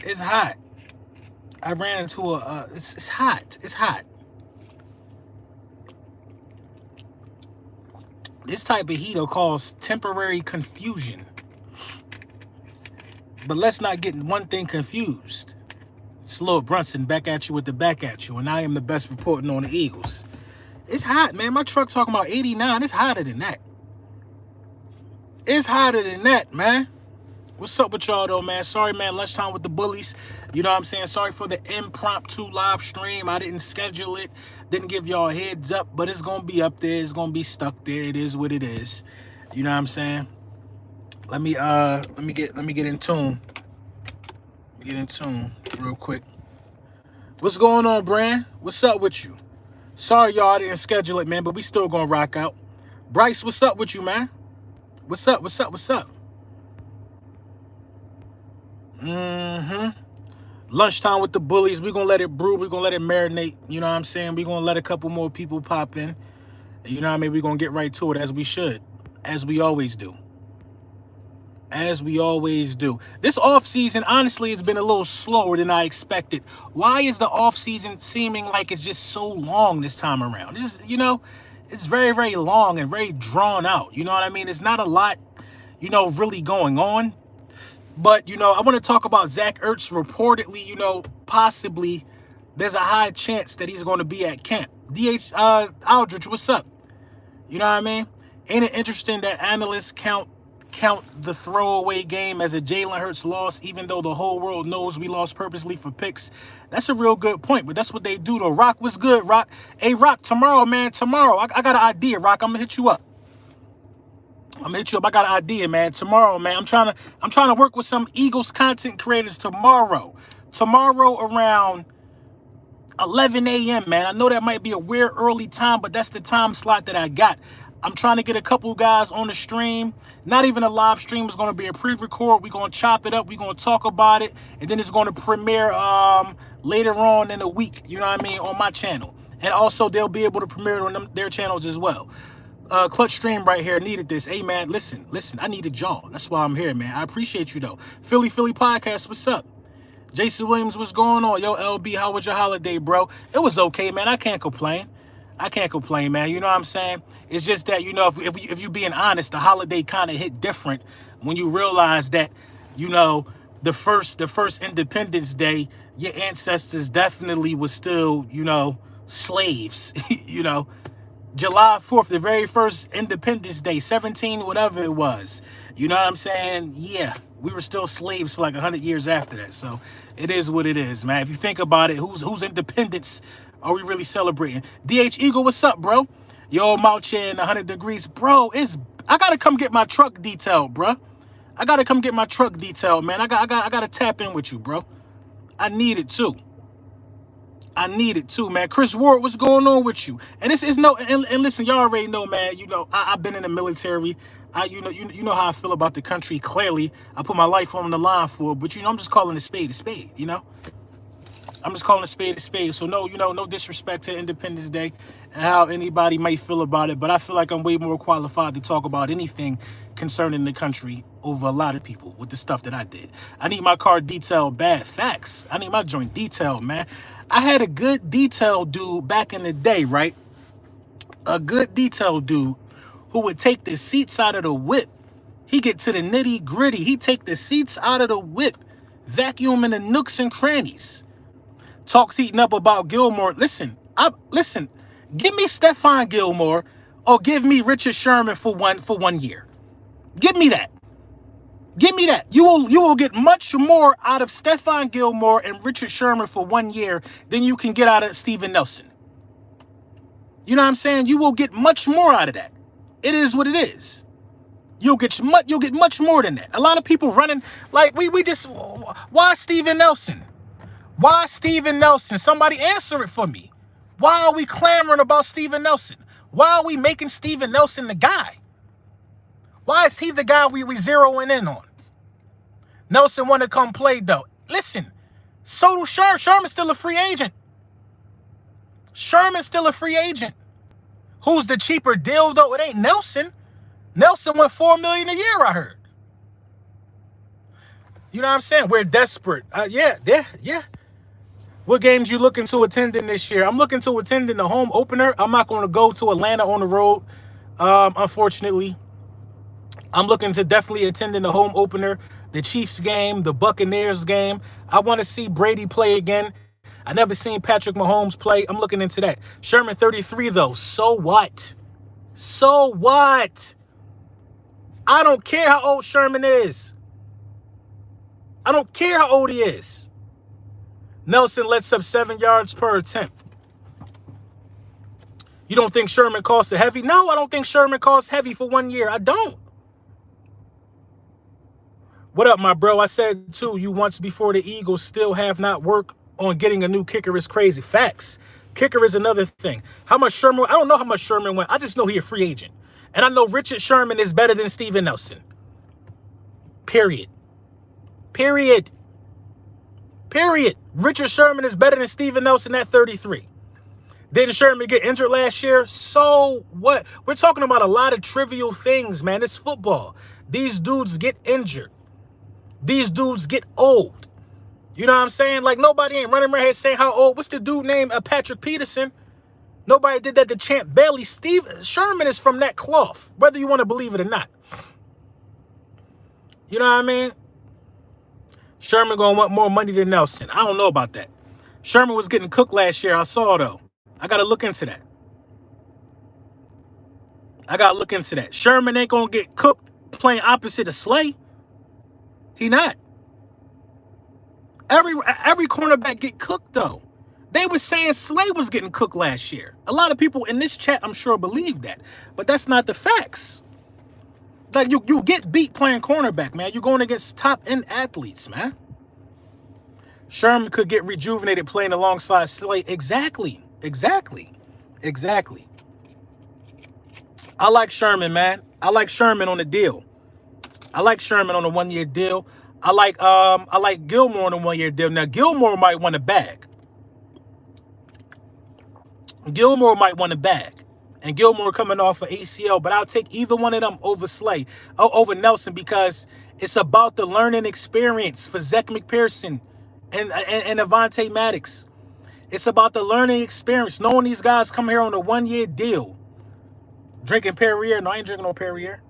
It's hot. I ran into a. It's hot. It's hot. This type of heat will cause temporary confusion. But let's not get one thing confused. It's Lil Brunson back at you with the back at you, and I am the best reporting on the Eagles. It's hot, man. My truck talking about 89. It's hotter than that. It's hotter than that, man. What's up with y'all, though, man? Sorry, man. Lunchtime with the bullies. You know what I'm saying? Sorry for the impromptu live stream. I didn't schedule it. Didn't give y'all a heads up, but it's going to be up there. It's going to be stuck there. It is what it is. You know what I'm saying? Let me get in tune. Let me get in tune real quick. What's going on, Brand? What's up with you? Sorry, y'all, I didn't schedule it, man, but we still going to rock out. Bryce, what's up with you, man? What's up? What's up? What's up? Lunchtime with the bullies. We're going to let it brew. We're going to let it marinate. You know what I'm saying? We're going to let a couple more people pop in. You know what I mean? We're going to get right to it as we should. As we always do. As we always do. This offseason, honestly, has been a little slower than I expected. Why is the offseason seeming like it's just so long this time around? It's just, you know, it's very, very long and very drawn out. You know what I mean? It's not a lot, you know, really going on. But, you know, I want to talk about Zack Ertz. Reportedly, you know, possibly there's a high chance that he's going to be at camp. Aldridge, what's up? You know what I mean? Ain't it interesting that analysts count the throwaway game as a Jalen Hurts loss, even though the whole world knows we lost purposely for picks? That's a real good point, but that's what they do, though. Rock, what's good, Rock? Hey, Rock, tomorrow, man, tomorrow, I got an idea, Rock. I'm going to hit you up. I got an idea, man. Tomorrow, man, I'm trying to work with some Eagles content creators tomorrow. Tomorrow around 11 a.m., man. I know that might be a weird early time, but that's the time slot that I got. I'm trying to get a couple guys on the stream. Not even a live stream. It's going to be a pre-record. We're going to chop it up. We're going to talk about it. And then it's going to premiere later on in the week, you know what I mean, on my channel. And also, they'll be able to premiere it on their channels as well. Clutch Stream right here needed this. Hey, man, listen. I needed y'all. That's why I'm here, man. I appreciate you, though. Philly Podcast, what's up? Jason Williams, what's going on? Yo, LB, how was your holiday, bro? It was okay, man. I can't complain, man. You know what I'm saying? It's just that, you know, if you being honest, the holiday kind of hit different when you realize that, you know, the first Independence Day, your ancestors definitely was still, you know, slaves, you know. July 4th, the very first Independence Day, 17, whatever it was. You know what I'm saying? Yeah, we were still slaves for like 100 years after that. So it is what it is, man. If you think about it, whose independence are we really celebrating? DH Eagle, what's up, bro? Yo, I'm out here in 100 degrees. Bro, I got to come get my truck detailed, bro. I got to come get my truck detailed, man. I got to tap in with you, bro. I need it too. Man. Chris Ward, what's going on with you? And this is and listen, y'all already know, man. You know, I've been in the military. You know how I feel about the country. Clearly, I put my life on the line for it. But you know, I'm just calling a spade. You know, I'm just calling a spade. So no disrespect to Independence Day and how anybody might feel about it. But I feel like I'm way more qualified to talk about anything concerning the country over a lot of people with the stuff that I did. I need my car detailed bad. Facts. I need my joint detailed, man. I had a good detail dude back in the day, right? A good detail dude who would take the seats out of the whip. He get to the nitty gritty. He take the seats out of the whip, vacuuming the nooks and crannies. Talks heating up about Gilmore. Listen. Give me Stephon Gilmore or give me Richard Sherman for one year. Give me that. You will get much more out of Stephon Gilmore and Richard Sherman for 1 year than you can get out of Steven Nelson. You know what I'm saying? You will get much more out of that. It is what it is. You'll get much more than that. A lot of people running like we just, why Steven Nelson? Why Steven Nelson? Somebody answer it for me. Why are we clamoring about Steven Nelson? Why are we making Steven Nelson the guy? Why is he the guy we zeroing in on? Nelson want to come play, though. Listen, so do Sherman. Sherman's still a free agent. Who's the cheaper deal, though? It ain't Nelson. Nelson went $4 million a year, I heard. You know what I'm saying? We're desperate. Yeah. What games you looking to attend in this year? I'm looking to attend in the home opener. I'm not going to go to Atlanta on the road, unfortunately. I'm looking to definitely attend in the home opener, the Chiefs game, the Buccaneers game. I want to see Brady play again. I never seen Patrick Mahomes play. I'm looking into that. Sherman 33, though. So what? So what? I don't care how old Sherman is. I don't care how old he is. Nelson lets up 7 yards per attempt. You don't think Sherman costs a heavy? No, I don't think Sherman costs heavy for 1 year. I don't. What up, my bro? I said, too, you once before the Eagles still have not worked on getting a new kicker is crazy. Facts. Kicker is another thing. How much Sherman? I don't know how much Sherman went. I just know he's a free agent. And I know Richard Sherman is better than Steven Nelson. Period. Period. Period. Richard Sherman is better than Steven Nelson at 33. Didn't Sherman get injured last year? So what? We're talking about a lot of trivial things, man. It's football. These dudes get injured. These dudes get old. You know what I'm saying? Like, nobody ain't running around here saying how old. What's the dude named Patrick Peterson? Nobody did that to Champ Bailey. Steve Sherman is from that cloth, whether you want to believe it or not. You know what I mean? Sherman going to want more money than Nelson. I don't know about that. Sherman was getting cooked last year. I saw, though. I got to look into that. Sherman ain't going to get cooked playing opposite of Slay. He not. Every cornerback get cooked, though. They were saying Slay was getting cooked last year. A lot of people in this chat, I'm sure, believe that. But that's not the facts. Like, you get beat playing cornerback, man. You're going against top-end athletes, man. Sherman could get rejuvenated playing alongside Slay. Exactly. I like Sherman, man. I like Sherman on the deal. I like Sherman on a 1-year deal. I like Gilmore on a 1-year deal. Now, Gilmore might want a bag. And Gilmore coming off of ACL, but I'll take either one of them over Slay, over Nelson, because it's about the learning experience for Zach McPherson and Avonte Maddox. It's about the learning experience, knowing these guys come here on a 1-year deal. Drinking Perrier. No, I ain't drinking no Perrier.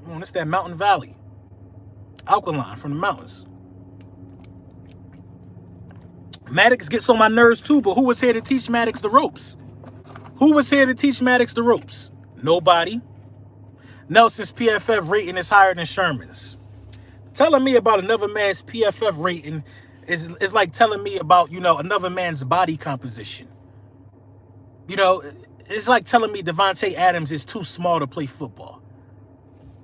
It's that Mountain Valley. Alkaline from the mountains. Maddox gets on my nerves too, but who was here to teach Maddox the ropes? Nobody. Nelson's PFF rating is higher than Sherman's. Telling me about another man's PFF rating is like telling me about, another man's body composition. It's like telling me Devontae Adams is too small to play football.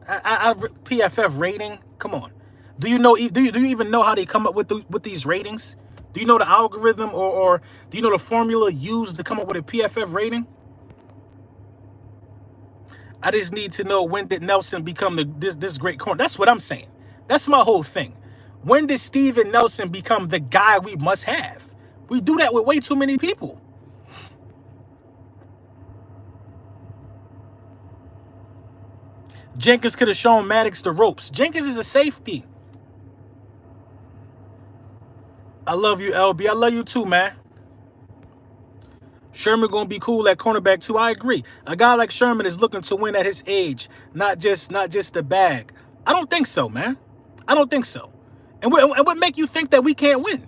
PFF rating? Come on. Do you even know how they come up with these ratings? Do you know the algorithm or do you know the formula used to come up with a PFF rating? I just need to know, when did Nelson become this great corner? That's what I'm saying. That's my whole thing. When did Steven Nelson become the guy we must have? We do that with way too many people. Jenkins could have shown Maddox the ropes. Jenkins is a safety. I love you, LB. I love you too, man. Sherman going to be cool at cornerback too. I agree. A guy like Sherman is looking to win at his age, not just the bag. I don't think so, man. I don't think so. And what make you think that we can't win?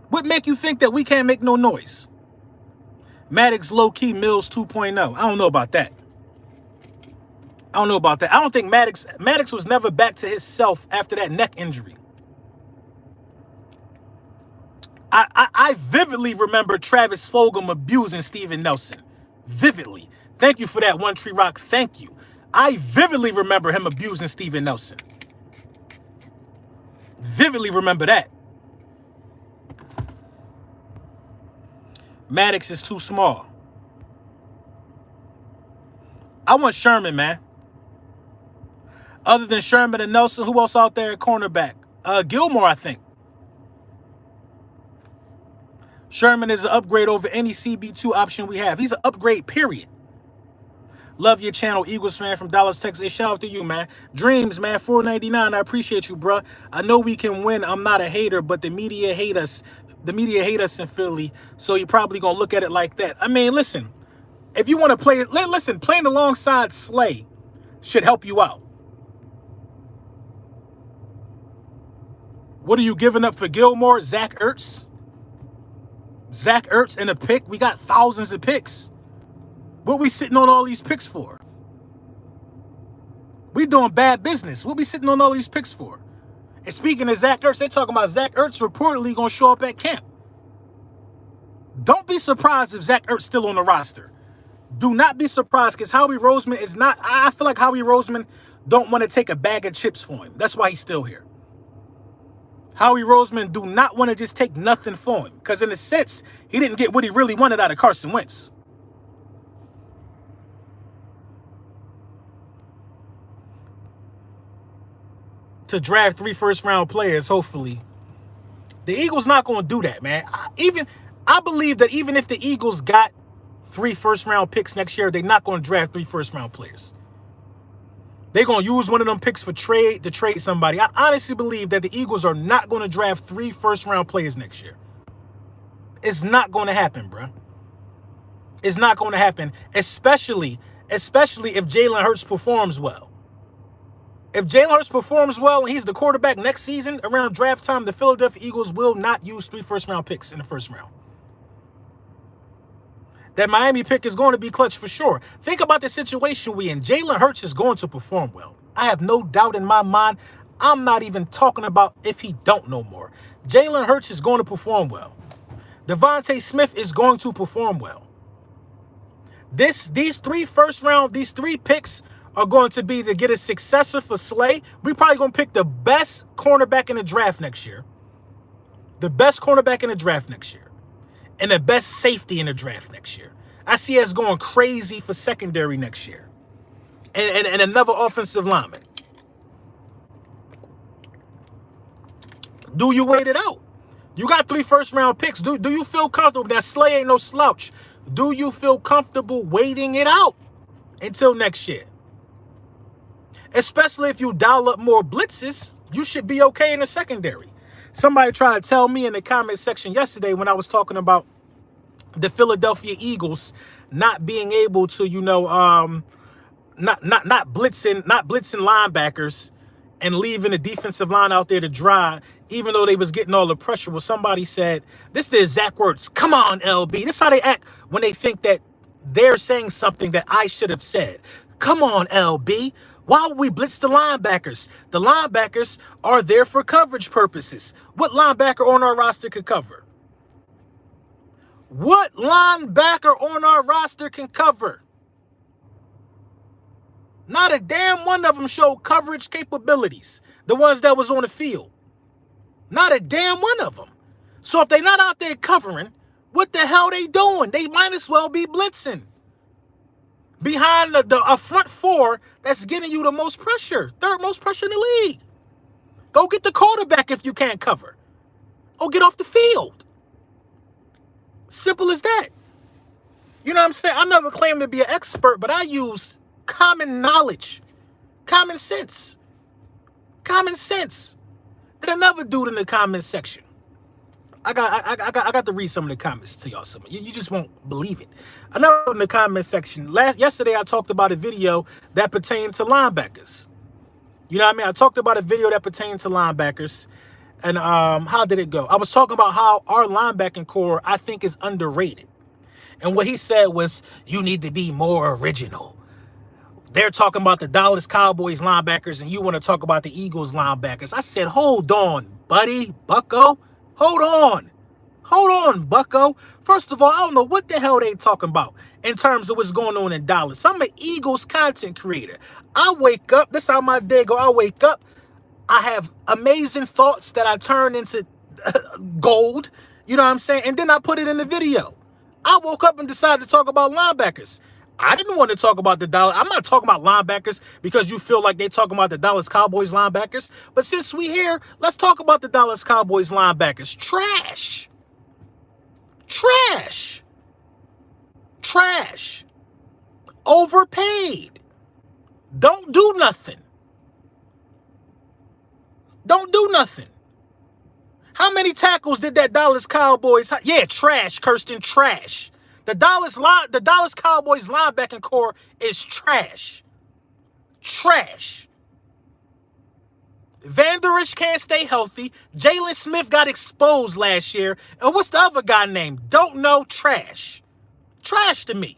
What make you think that we can't make no noise? Maddox low-key Mills 2.0. I don't know about that. I don't think Maddox was never back to his self after that neck injury. I vividly remember Travis Fulgham abusing Steven Nelson. Vividly. Thank you for that, One Tree Rock. Thank you. I vividly remember him abusing Steven Nelson. Vividly remember that. Maddox is too small. I want Sherman, man. Other than Sherman and Nelson, who else out there at cornerback? Gilmore, I think. Sherman is an upgrade over any CB2 option we have. He's an upgrade, period. Love your channel, Eagles fan from Dallas, Texas. Hey, shout out to you, man. Dreams, man, $4.99. I appreciate you, bro. I know we can win. I'm not a hater, but the media hate us. The media hate us in Philly, so you're probably gonna look at it like that. I mean, listen, if you want to play, listen, playing alongside Slay should help you out. What are you giving up for Gilmore? Zack Ertz? Zack Ertz and a pick? We got thousands of picks. What we sitting on all these picks for? We doing bad business. What we sitting on all these picks for? And speaking of Zack Ertz, they talking about Zack Ertz reportedly going to show up at camp. Don't be surprised if Zack Ertz still on the roster. Do not be surprised, because Howie Roseman is not. I feel like Howie Roseman don't want to take a bag of chips for him. That's why he's still here. Howie Roseman do not want to just take nothing for him, because in a sense, he didn't get what he really wanted out of Carson Wentz. To draft 3 first-round players, hopefully. The Eagles not going to do that, man. I believe that even if the Eagles got 3 first-round picks next year, they're not going to draft 3 first-round players. They're going to use one of them picks to trade somebody. I honestly believe that the Eagles are not going to draft 3 first-round players next year. It's not going to happen, bro. It's not going to happen, especially if Jalen Hurts performs well. If Jalen Hurts performs well and he's the quarterback next season around draft time, the Philadelphia Eagles will not use 3 first-round picks in the first round. That Miami pick is going to be clutch for sure. Think about the situation we in. Jalen Hurts is going to perform well. I have no doubt in my mind. I'm not even talking about if he don't no more. Jalen Hurts is going to perform well. Devontae Smith is going to perform well. These 3 picks are going to be to get a successor for Slay. We're probably going to pick the best cornerback in the draft next year. The best cornerback in the draft next year. And the best safety in the draft next year. I see us going crazy for secondary next year. And another offensive lineman. Do you wait it out? You got 3 first-round picks. Do you feel comfortable? That Slay ain't no slouch. Do you feel comfortable waiting it out until next year? Especially if you dial up more blitzes, you should be okay in the secondary. Somebody tried to tell me in the comment section yesterday when I was talking about the Philadelphia Eagles not being able to, not blitzing linebackers and leaving the defensive line out there to dry, even though they was getting all the pressure. Well, somebody said, this is Zack Ertz. Come on, LB. This is how they act when they think that they're saying something that I should have said. Come on, LB. Why would we blitz the linebackers? The linebackers are there for coverage purposes. What linebacker on our roster could cover? What linebacker on our roster can cover? Not a damn one of them showed coverage capabilities. The ones that was on the field. Not a damn one of them. So if they're not out there covering, what the hell they doing? They might as well be blitzing. Behind a front 4 that's getting you the most pressure. 3rd most pressure in the league. Go get the quarterback if you can't cover. Or get off the field. Simple as that. You know what I'm saying? I never claim to be an expert, but I use common knowledge. Common sense. Common sense. There's another dude in the comment section. I got to read some of the comments to y'all. You just won't believe it. Another in the comment section. Yesterday I talked about a video that pertained to linebackers. You know what I mean? I talked about a video that pertained to linebackers. And how did it go? I was talking about how our linebacking core, I think, is underrated. And what he said was, you need to be more original. They're talking about the Dallas Cowboys linebackers, and you want to talk about the Eagles linebackers. I said, hold on, buddy, bucko. Hold on. Hold on, bucko. First of all, I don't know what the hell they talking about in terms of what's going on in Dallas. I'm an Eagles content creator. I wake up. This is how my day go. I wake up. I have amazing thoughts that I turn into gold. You know what I'm saying? And then I put it in the video. I woke up and decided to talk about linebackers. I didn't want to talk about the Dallas. I'm not talking about linebackers because you feel like they're talking about the Dallas Cowboys linebackers. But since we here, let's talk about the Dallas Cowboys linebackers. Trash. Trash. Trash. Overpaid. Don't do nothing. Don't do nothing. How many tackles did that Dallas Cowboys? Yeah, trash, Kirsten, trash. The Dallas Cowboys linebacking core is trash. Trash. Van Der Esch can't stay healthy. Jalen Smith got exposed last year. And what's the other guy named? Don't know. Trash. Trash to me.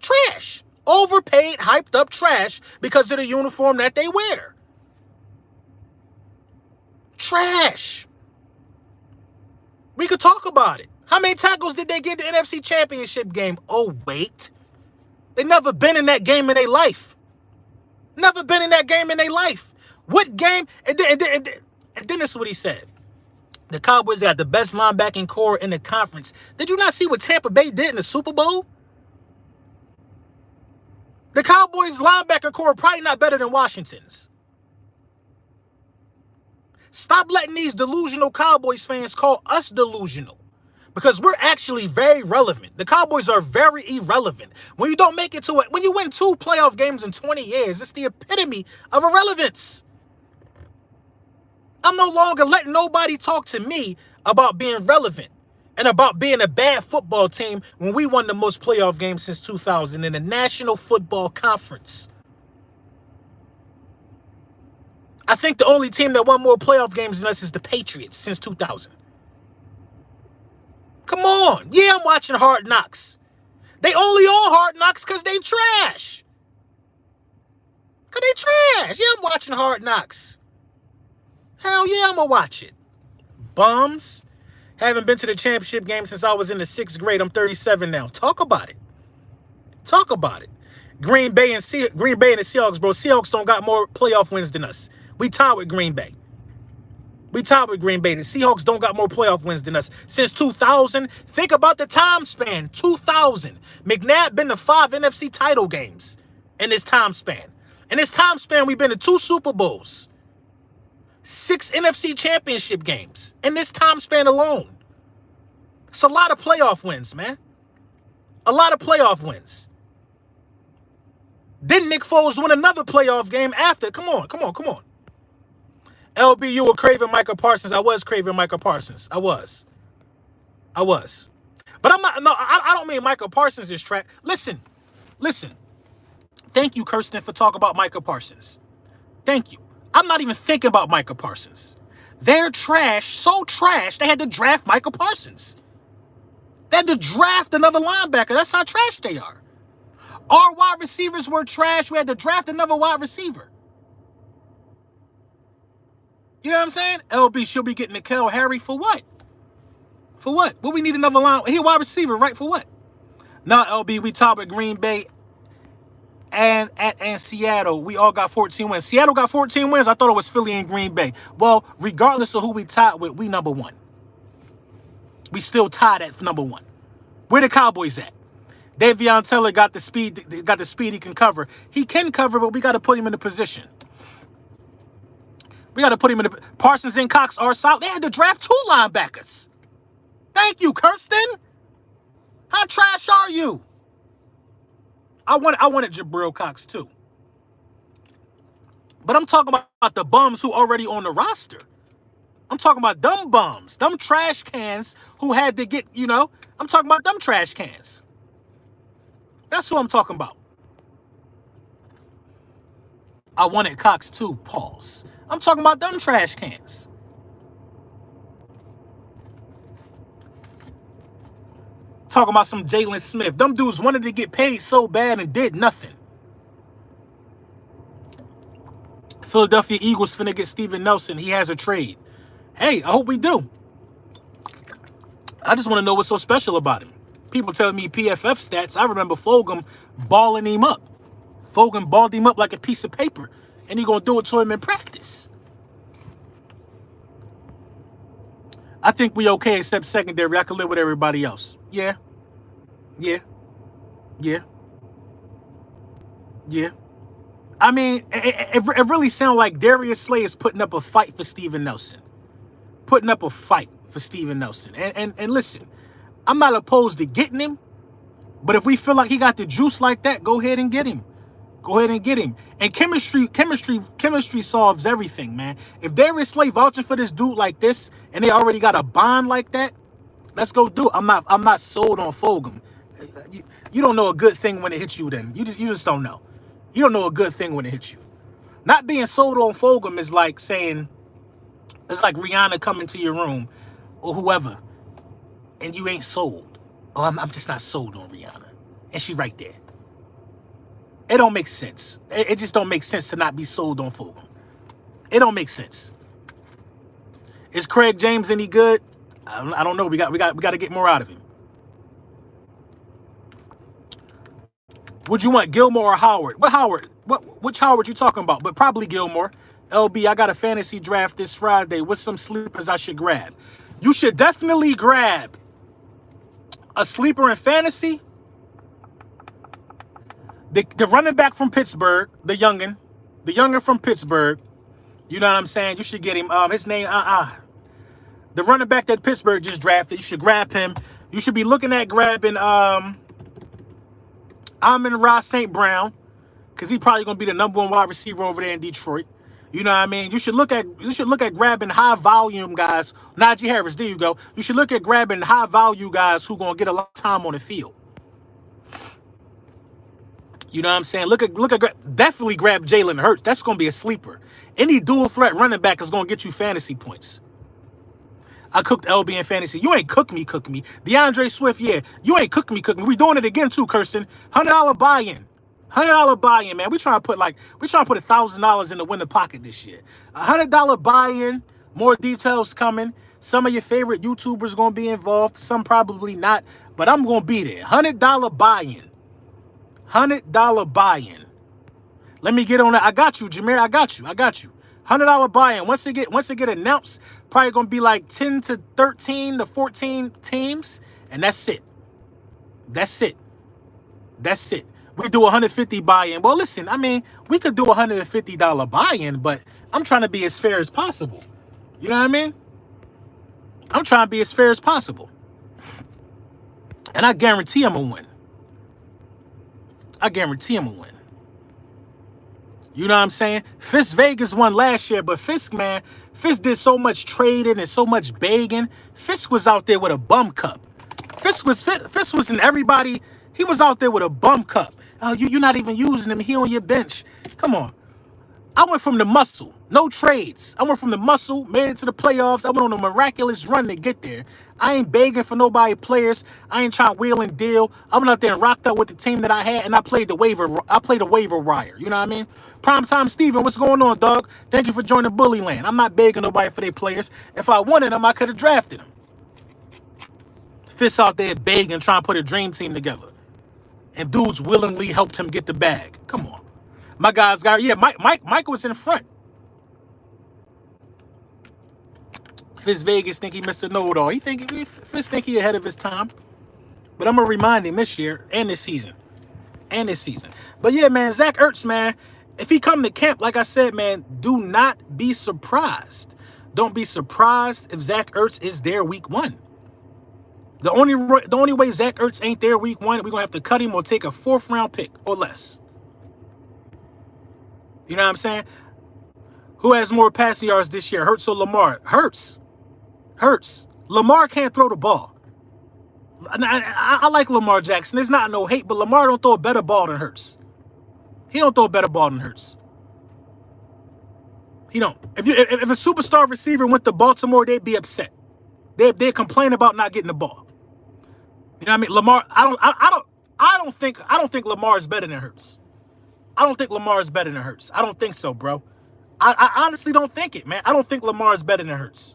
Trash. Overpaid, hyped up trash because of the uniform that they wear. Trash. We could talk about it. How many tackles did they get in the NFC Championship game? Oh, wait. They never been in that game in their life. Never been in that game in their life. What game? And then this is what he said. The Cowboys got the best linebacking core in the conference. Did you not see what Tampa Bay did in the Super Bowl? The Cowboys linebacker core probably not better than Washington's. Stop letting these delusional Cowboys fans call us delusional. Because we're actually very relevant. The Cowboys are very irrelevant. When you don't make it to it, when you win 2 playoff games in 20 years, it's the epitome of irrelevance. I'm no longer letting nobody talk to me about being relevant and about being a bad football team when we won the most playoff games since 2000 in the National Football Conference. I think the only team that won more playoff games than us is the Patriots since 2000. Come on. Yeah, I'm watching Hard Knocks. They only on Hard Knocks because they trash. Because they trash. Yeah, I'm watching Hard Knocks. Hell yeah, I'm going to watch it. Bums. Haven't been to the championship game since I was in the 6th grade. I'm 37 now. Talk about it. Talk about it. Green Bay and the Seahawks, bro. Seahawks don't got more playoff wins than us. We tied with Green Bay. We tied with Green Bay. The Seahawks don't got more playoff wins than us. Since 2000, think about the time span. 2000. McNabb been to 5 NFC title games in this time span. In this time span, we've been to 2 Super Bowls. 6 NFC championship games in this time span alone. It's a lot of playoff wins, man. A lot of playoff wins. Then Nick Foles win another playoff game after. Come on. LB, you were craving Micah Parsons. I was craving Micah Parsons. I was. But I'm not, no, I don't mean Micah Parsons is trash. Listen. Thank you, Kirsten, for talking about Micah Parsons. Thank you. I'm not even thinking about Micah Parsons. They're trash, so trash, they had to draft Micah Parsons. They had to draft another linebacker. That's how trash they are. Our wide receivers were trash. We had to draft another wide receiver. You know what I'm saying? LB should be getting N'Keal Harry for what? For what? Well, we need another line. He wide receiver, right? For what? Now, LB, we tied with Green Bay and Seattle. We all got 14 wins. Seattle got 14 wins. I thought it was Philly and Green Bay. Well, regardless of who we tied with, we number 1. We still tied at number 1. Where the Cowboys at? Davion Taylor got the speed he can cover. He can cover, but we got to put him in the position. We got to put him in the... Parsons and Cox are solid. They had to draft 2 linebackers. Thank you, Kirsten. How trash are you? I wanted Jabril Cox too. But I'm talking about the bums who already on the roster. I'm talking about dumb bums, dumb trash cans who had to get, I'm talking about dumb trash cans. That's who I'm talking about. I wanted Cox too, pause. I'm talking about dumb trash cans. Talking about some Jalen Smith. Them dudes wanted to get paid so bad and did nothing. Philadelphia Eagles finna get Steven Nelson. He has a trade. Hey, I hope we do. I just want to know what's so special about him. People telling me PFF stats. I remember Fulgham balling him up. Fulgham balled him up like a piece of paper. And he going to do it to him in practice. I think we okay except secondary. I can live with everybody else. Yeah. I mean, it really sounds like Darius Slay is putting up a fight for Steven Nelson. Putting up a fight for Steven Nelson. And listen, I'm not opposed to getting him. But if we feel like he got the juice like that, go ahead and get him. Go ahead and get him. And chemistry solves everything, man. If Darius Slay vouching for this dude like this, and they already got a bond like that, let's go do it. I'm not sold on Fulgham. You don't know a good thing when it hits you. Then you just don't know. You don't know a good thing when it hits you. Not being sold on Fulgham is like saying, it's like Rihanna coming to your room or whoever, and you ain't sold. Oh, I'm just not sold on Rihanna, and she right there. It don't make sense. It just don't make sense to not be sold on Fulgham. It don't make sense. Is Craig James any good? I don't know. We got to get more out of him. Would you want Gilmore or Howard? What Howard? Which Howard you talking about? But probably Gilmore. LB, I got a fantasy draft this Friday. What's some sleepers I should grab? You should definitely grab a sleeper in fantasy. The running back from Pittsburgh, the youngin from Pittsburgh. You know what I'm saying? You should get him. His name, the running back that Pittsburgh just drafted. You should grab him. You should be looking at grabbing Amon-Ra St. Brown, because he's probably gonna be the #1 wide receiver over there in Detroit. You know what I mean? You should look at grabbing high volume guys. Najee Harris, there you go. You should look at grabbing high value guys who gonna get a lot of time on the field. You know what I'm saying? Definitely grab Jalen Hurts. That's going to be a sleeper. Any dual threat running back is going to get you fantasy points. I cooked LB in fantasy. You ain't cook me. DeAndre Swift, yeah. You ain't cook me. We doing it again too, Kirsten. $100 buy-in. $100 buy-in, man. We trying to put $1,000 in the winner pocket this year. $100 buy-in. More details coming. Some of your favorite YouTubers going to be involved. Some probably not. But I'm going to be there. $100 buy-in. $100 buy-in. Let me get on that. I got you, Jameer. I got you. $100 buy-in. Once it get announced, probably gonna be like 10 to 13 to 14 teams, and that's it. We do $150 buy-in. Well, listen, I mean, we could do $150 buy-in, but I'm trying to be as fair as possible. You know what I mean? I'm trying to be as fair as possible, and I guarantee I'm gonna win. You know what I'm saying? Fisk Vegas won last year, but Fisk did so much trading and so much begging. Fisk was out there with a bum cup. Fisk was in everybody. He was out there with a bum cup. Oh, you're not even using him. He on your bench. Come on. I went from the muscle, no trades. I went from the muscle, made it to the playoffs. I went on a miraculous run to get there. I ain't begging for nobody players. I ain't trying to wheel and deal. I went out there and rocked out with the team that I had, and I played the waiver wire. You know what I mean? Primetime Steven, what's going on, dog? Thank you for joining Bully Land. I'm not begging nobody for their players. If I wanted them, I could have drafted them. Fist out there begging, trying to put a dream team together. And dudes willingly helped him get the bag. Come on. My guys got, yeah, Mike was in front. Fizz Vegas think he missed a know-it-all. Fizz think he ahead of his time. But I'm going to remind him this year and this season. But yeah, man, Zack Ertz, man, if he come to camp, like I said, man, do not be surprised. Don't be surprised if Zack Ertz is there week 1. The only way Zack Ertz ain't there week 1, we're going to have to cut him or take a 4th-round pick or less. You know what I'm saying? Who has more passing yards this year, Hurts or Lamar? Hurts. Lamar can't throw the ball. I like Lamar Jackson. There's not no hate, but Lamar don't throw a better ball than Hurts. He don't. He don't. If a superstar receiver went to Baltimore, they'd be upset. They'd complain about not getting the ball. You know what I mean? Lamar. I don't think Lamar is better than Hurts. I don't think Lamar is better than Hurts. I don't think so, bro. I honestly don't think it, man. I don't think Lamar is better than Hurts.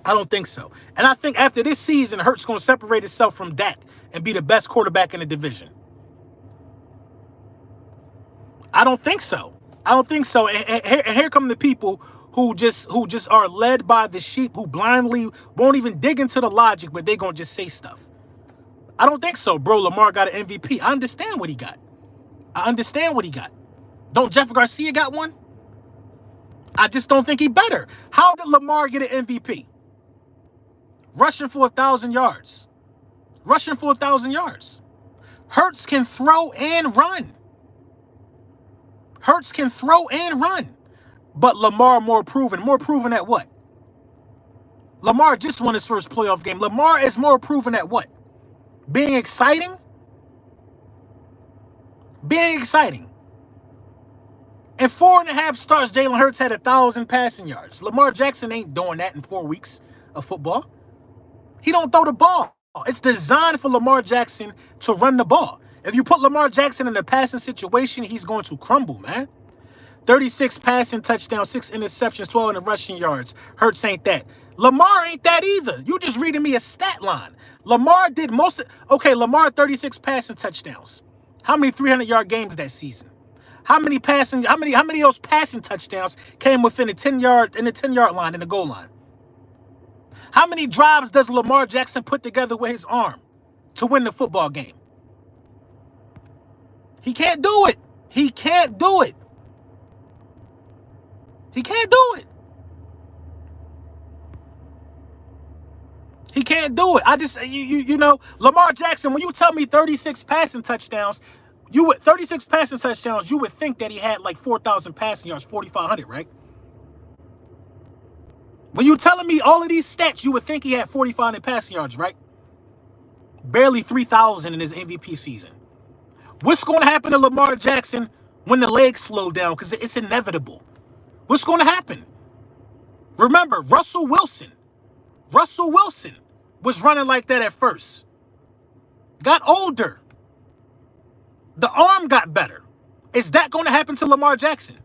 I don't think so. And I think after this season, Hurts going to separate itself from Dak and be the best quarterback in the division. I don't think so. And here come the people who just are led by the sheep, who blindly won't even dig into the logic, but they going to just say stuff. I don't think so, bro. Lamar got an MVP. I understand what he got. Don't Jeff Garcia got one? I just don't think he better. How did Lamar get an MVP? Rushing for 1,000 yards. Hurts can throw and run. Hurts can throw and run. But Lamar more proven. More proven at what? Lamar just won his first playoff game. Lamar is more proven at what? Being exciting? Being exciting. In 4.5 starts, Jalen Hurts had 1,000 passing yards. Lamar Jackson ain't doing that in 4 weeks of football. He don't throw the ball. It's designed for Lamar Jackson to run the ball. If you put Lamar Jackson in a passing situation, he's going to crumble, man. 36 passing touchdowns, 6 interceptions, 12 in the rushing yards. Hurts ain't that. Lamar ain't that either. You just reading me a stat line. Lamar did most of, okay, Lamar 36 passing touchdowns. How many 300-yard games that season? How many of those passing touchdowns came within the 10-yard line in the goal line? How many drives does Lamar Jackson put together with his arm to win the football game? He can't do it. He can't do it. He can't do it. He can't do it. I just, you know, Lamar Jackson, when you tell me 36 passing touchdowns, you would think that he had like 4,000 passing yards, 4,500, right? When you telling me all of these stats, you would think he had 4,500 passing yards, right? Barely 3,000 in his MVP season. What's going to happen to Lamar Jackson when the legs slow down? Because it's inevitable. What's going to happen? Remember, Russell Wilson was running like that at first. Got older. The arm got better. Is that going to happen to Lamar Jackson?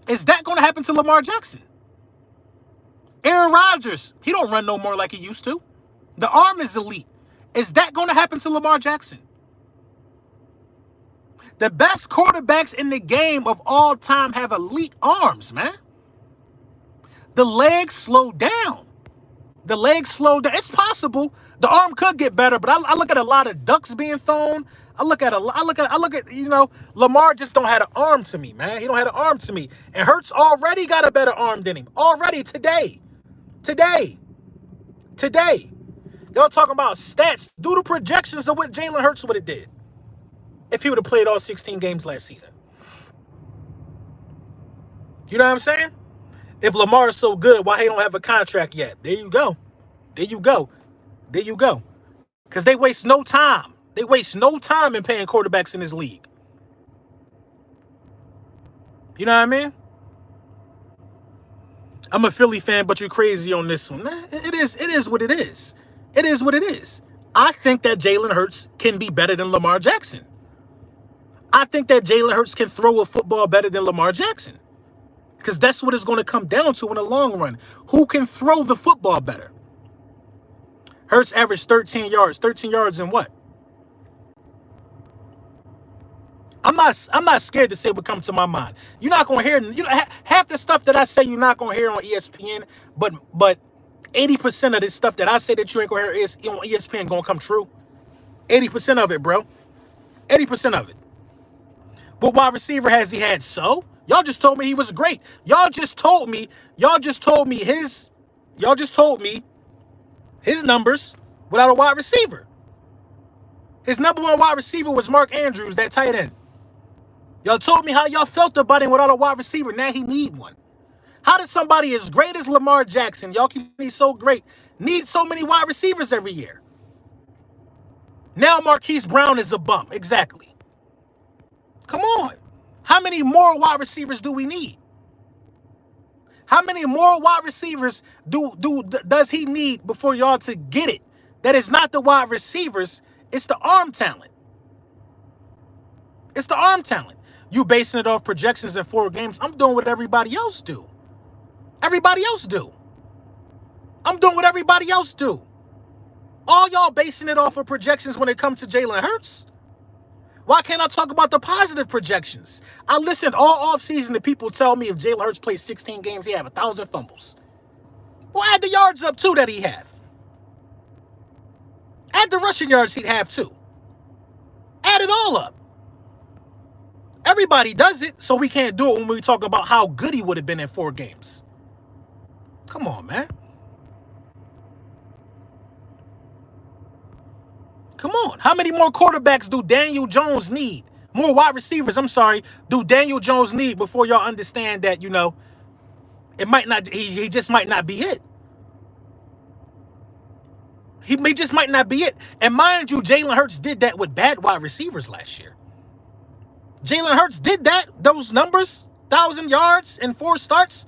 Is that going to happen to Lamar Jackson? Aaron Rodgers, he don't run no more like he used to. The arm is elite. Is that going to happen to Lamar Jackson? The best quarterbacks in the game of all time have elite arms, man. The legs slow down. The legs slow down. It's possible the arm could get better, but I look at a lot of ducks being thrown. I look at, you know, Lamar just don't have an arm to me, man. He don't have an arm to me. And Hurts already got a better arm than him. Already today. Y'all talking about stats. Do the projections of what Jalen Hurts would have did if he would have played all 16 games last season. You know what I'm saying? If Lamar is so good, why he don't have a contract yet? There you go. Because they waste no time. They waste no time in paying quarterbacks in this league. You know what I mean? I'm a Philly fan, but you're crazy on this one. It is what it is. It is what it is. I think that Jalen Hurts can be better than Lamar Jackson. I think that Jalen Hurts can throw a football better than Lamar Jackson. Because that's what it's going to come down to in the long run. Who can throw the football better? Hurts averaged 13 yards. 13 yards in what? I'm not scared to say what comes to my mind. You're not going to hear, half the stuff that I say you're not going to hear on ESPN, but 80% of this stuff that I say that you ain't going to hear is on ESPN going to come true. 80% of it, bro. 80% of it. What wide receiver has he had? So? Y'all just told me he was great. Y'all just told me his numbers without a wide receiver. His number one wide receiver was Mark Andrews, that tight end. Y'all told me how y'all felt about him without a wide receiver. Now he need one. How did somebody as great as Lamar Jackson, y'all keep me so great, need so many wide receivers every year? Now Marquise Brown is a bum. Exactly. Come on. How many more wide receivers do we need? How many more wide receivers does he need before y'all to get it? That is not the wide receivers. It's the arm talent. It's the arm talent. You basing it off projections in 4 games. I'm doing what everybody else do. Everybody else do. I'm doing what everybody else do. All y'all basing it off of projections when it comes to Jalen Hurts. Why can't I talk about the positive projections? I listened all offseason to people tell me if Jalen Hurts plays 16 games, he have 1,000 fumbles. Well, add the yards up too that he have. Add the rushing yards he'd have too. Add it all up. Everybody does it, so we can't do it when we talk about how good he would have been in 4 games. Come on, man. Come on. How many more quarterbacks do Daniel Jones need? More wide receivers, I'm sorry, do Daniel Jones need before y'all understand that, it might not, he just might not be it. Just might not be it. And mind you, Jalen Hurts did that with bad wide receivers last year. Jalen Hurts did that, those numbers, 1,000 yards in 4 starts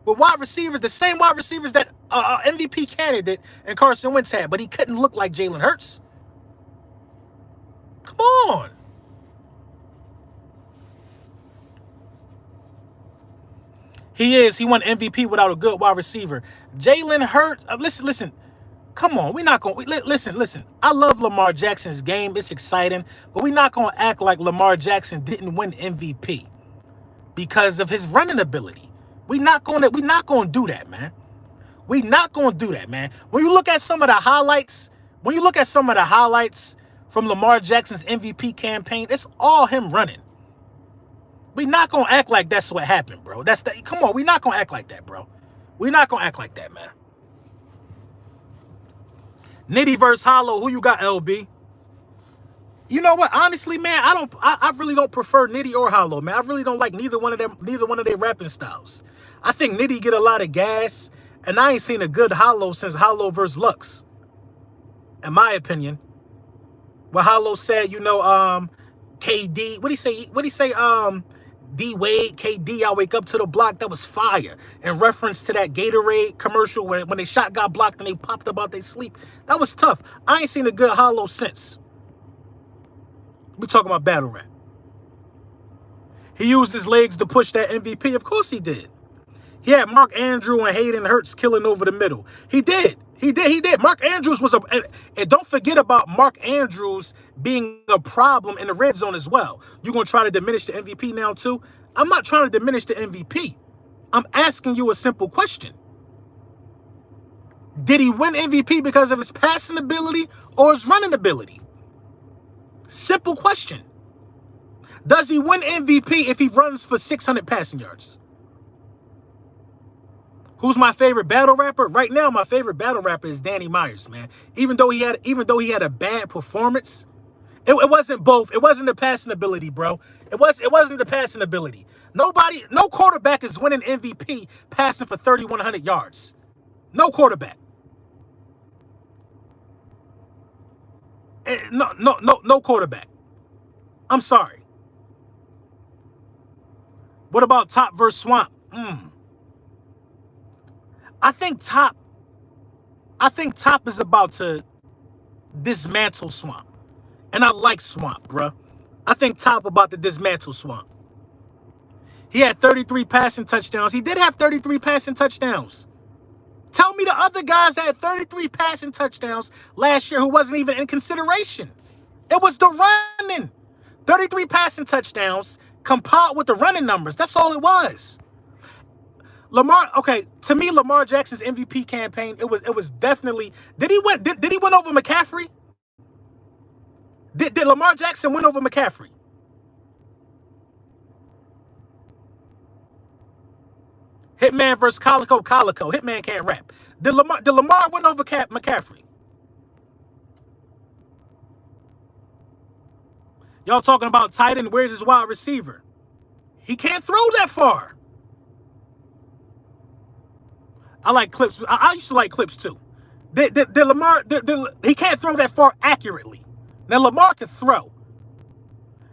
with wide receivers, the same wide receivers that MVP candidate and Carson Wentz had, but he couldn't look like Jalen Hurts. Come on. He won MVP without a good wide receiver. Jalen Hurts, listen. Come on, we're not going to, listen. I love Lamar Jackson's game. It's exciting, but we're not going to act like Lamar Jackson didn't win MVP because of his running ability. We're not going to do that, man. We're not going to do that, man. When you look at some of the highlights from Lamar Jackson's MVP campaign, it's all him running. We're not going to act like that's what happened, bro. Come on, we're not going to act like that, bro. We're not going to act like that, man. Nitty versus Hollow. Who you got, LB? You know what? Honestly, man, I really don't prefer Nitty or Hollow, man. I really don't like neither one of their rapping styles. I think Nitty get a lot of gas, and I ain't seen a good Hollow since Hollow versus Lux. In my opinion. What Hollow said, KD, what'd he say? D-Wade, KD, I wake up to the block, that was fire. In reference to that Gatorade commercial when they shot got blocked and they popped up out their sleep. That was tough. I ain't seen a good Hollow since. We talking about battle rap. He used his legs to push that MVP. Of course he did. He had Mark Andrews and Hayden Hurts killing over the middle. He did. Mark Andrews was and don't forget about Mark Andrews being a problem in the red zone as well. You're going to try to diminish the MVP now too? I'm not trying to diminish the MVP. I'm asking you a simple question. Did he win MVP because of his passing ability or his running ability? Simple question. Does he win MVP if he runs for 600 passing yards? Who's my favorite battle rapper? Right now, my favorite battle rapper is Danny Myers, man. Even though he had a bad performance, it wasn't both. It wasn't the passing ability, bro. It wasn't the passing ability. No quarterback is winning MVP passing for 3,100 yards. No quarterback. No quarterback. I'm sorry. What about Top versus Swamp? I think Top is about to dismantle Swamp. And I like Swamp, bruh. I think Top about to dismantle Swamp. He had 33 passing touchdowns. He did have 33 passing touchdowns. Tell me the other guys that had 33 passing touchdowns last year who wasn't even in consideration. It was the running. 33 passing touchdowns compiled with the running numbers. That's all it was. To me, Lamar Jackson's MVP campaign, it was definitely, did he win over McCaffrey? Did Lamar Jackson win over McCaffrey? Hitman versus Calico. Hitman can't rap. Did Lamar win over McCaffrey? Y'all talking about tight end, where's his wide receiver? He can't throw that far. I like clips. I used to like clips too. Did Lamar, he can't throw that far accurately. Now Lamar can throw.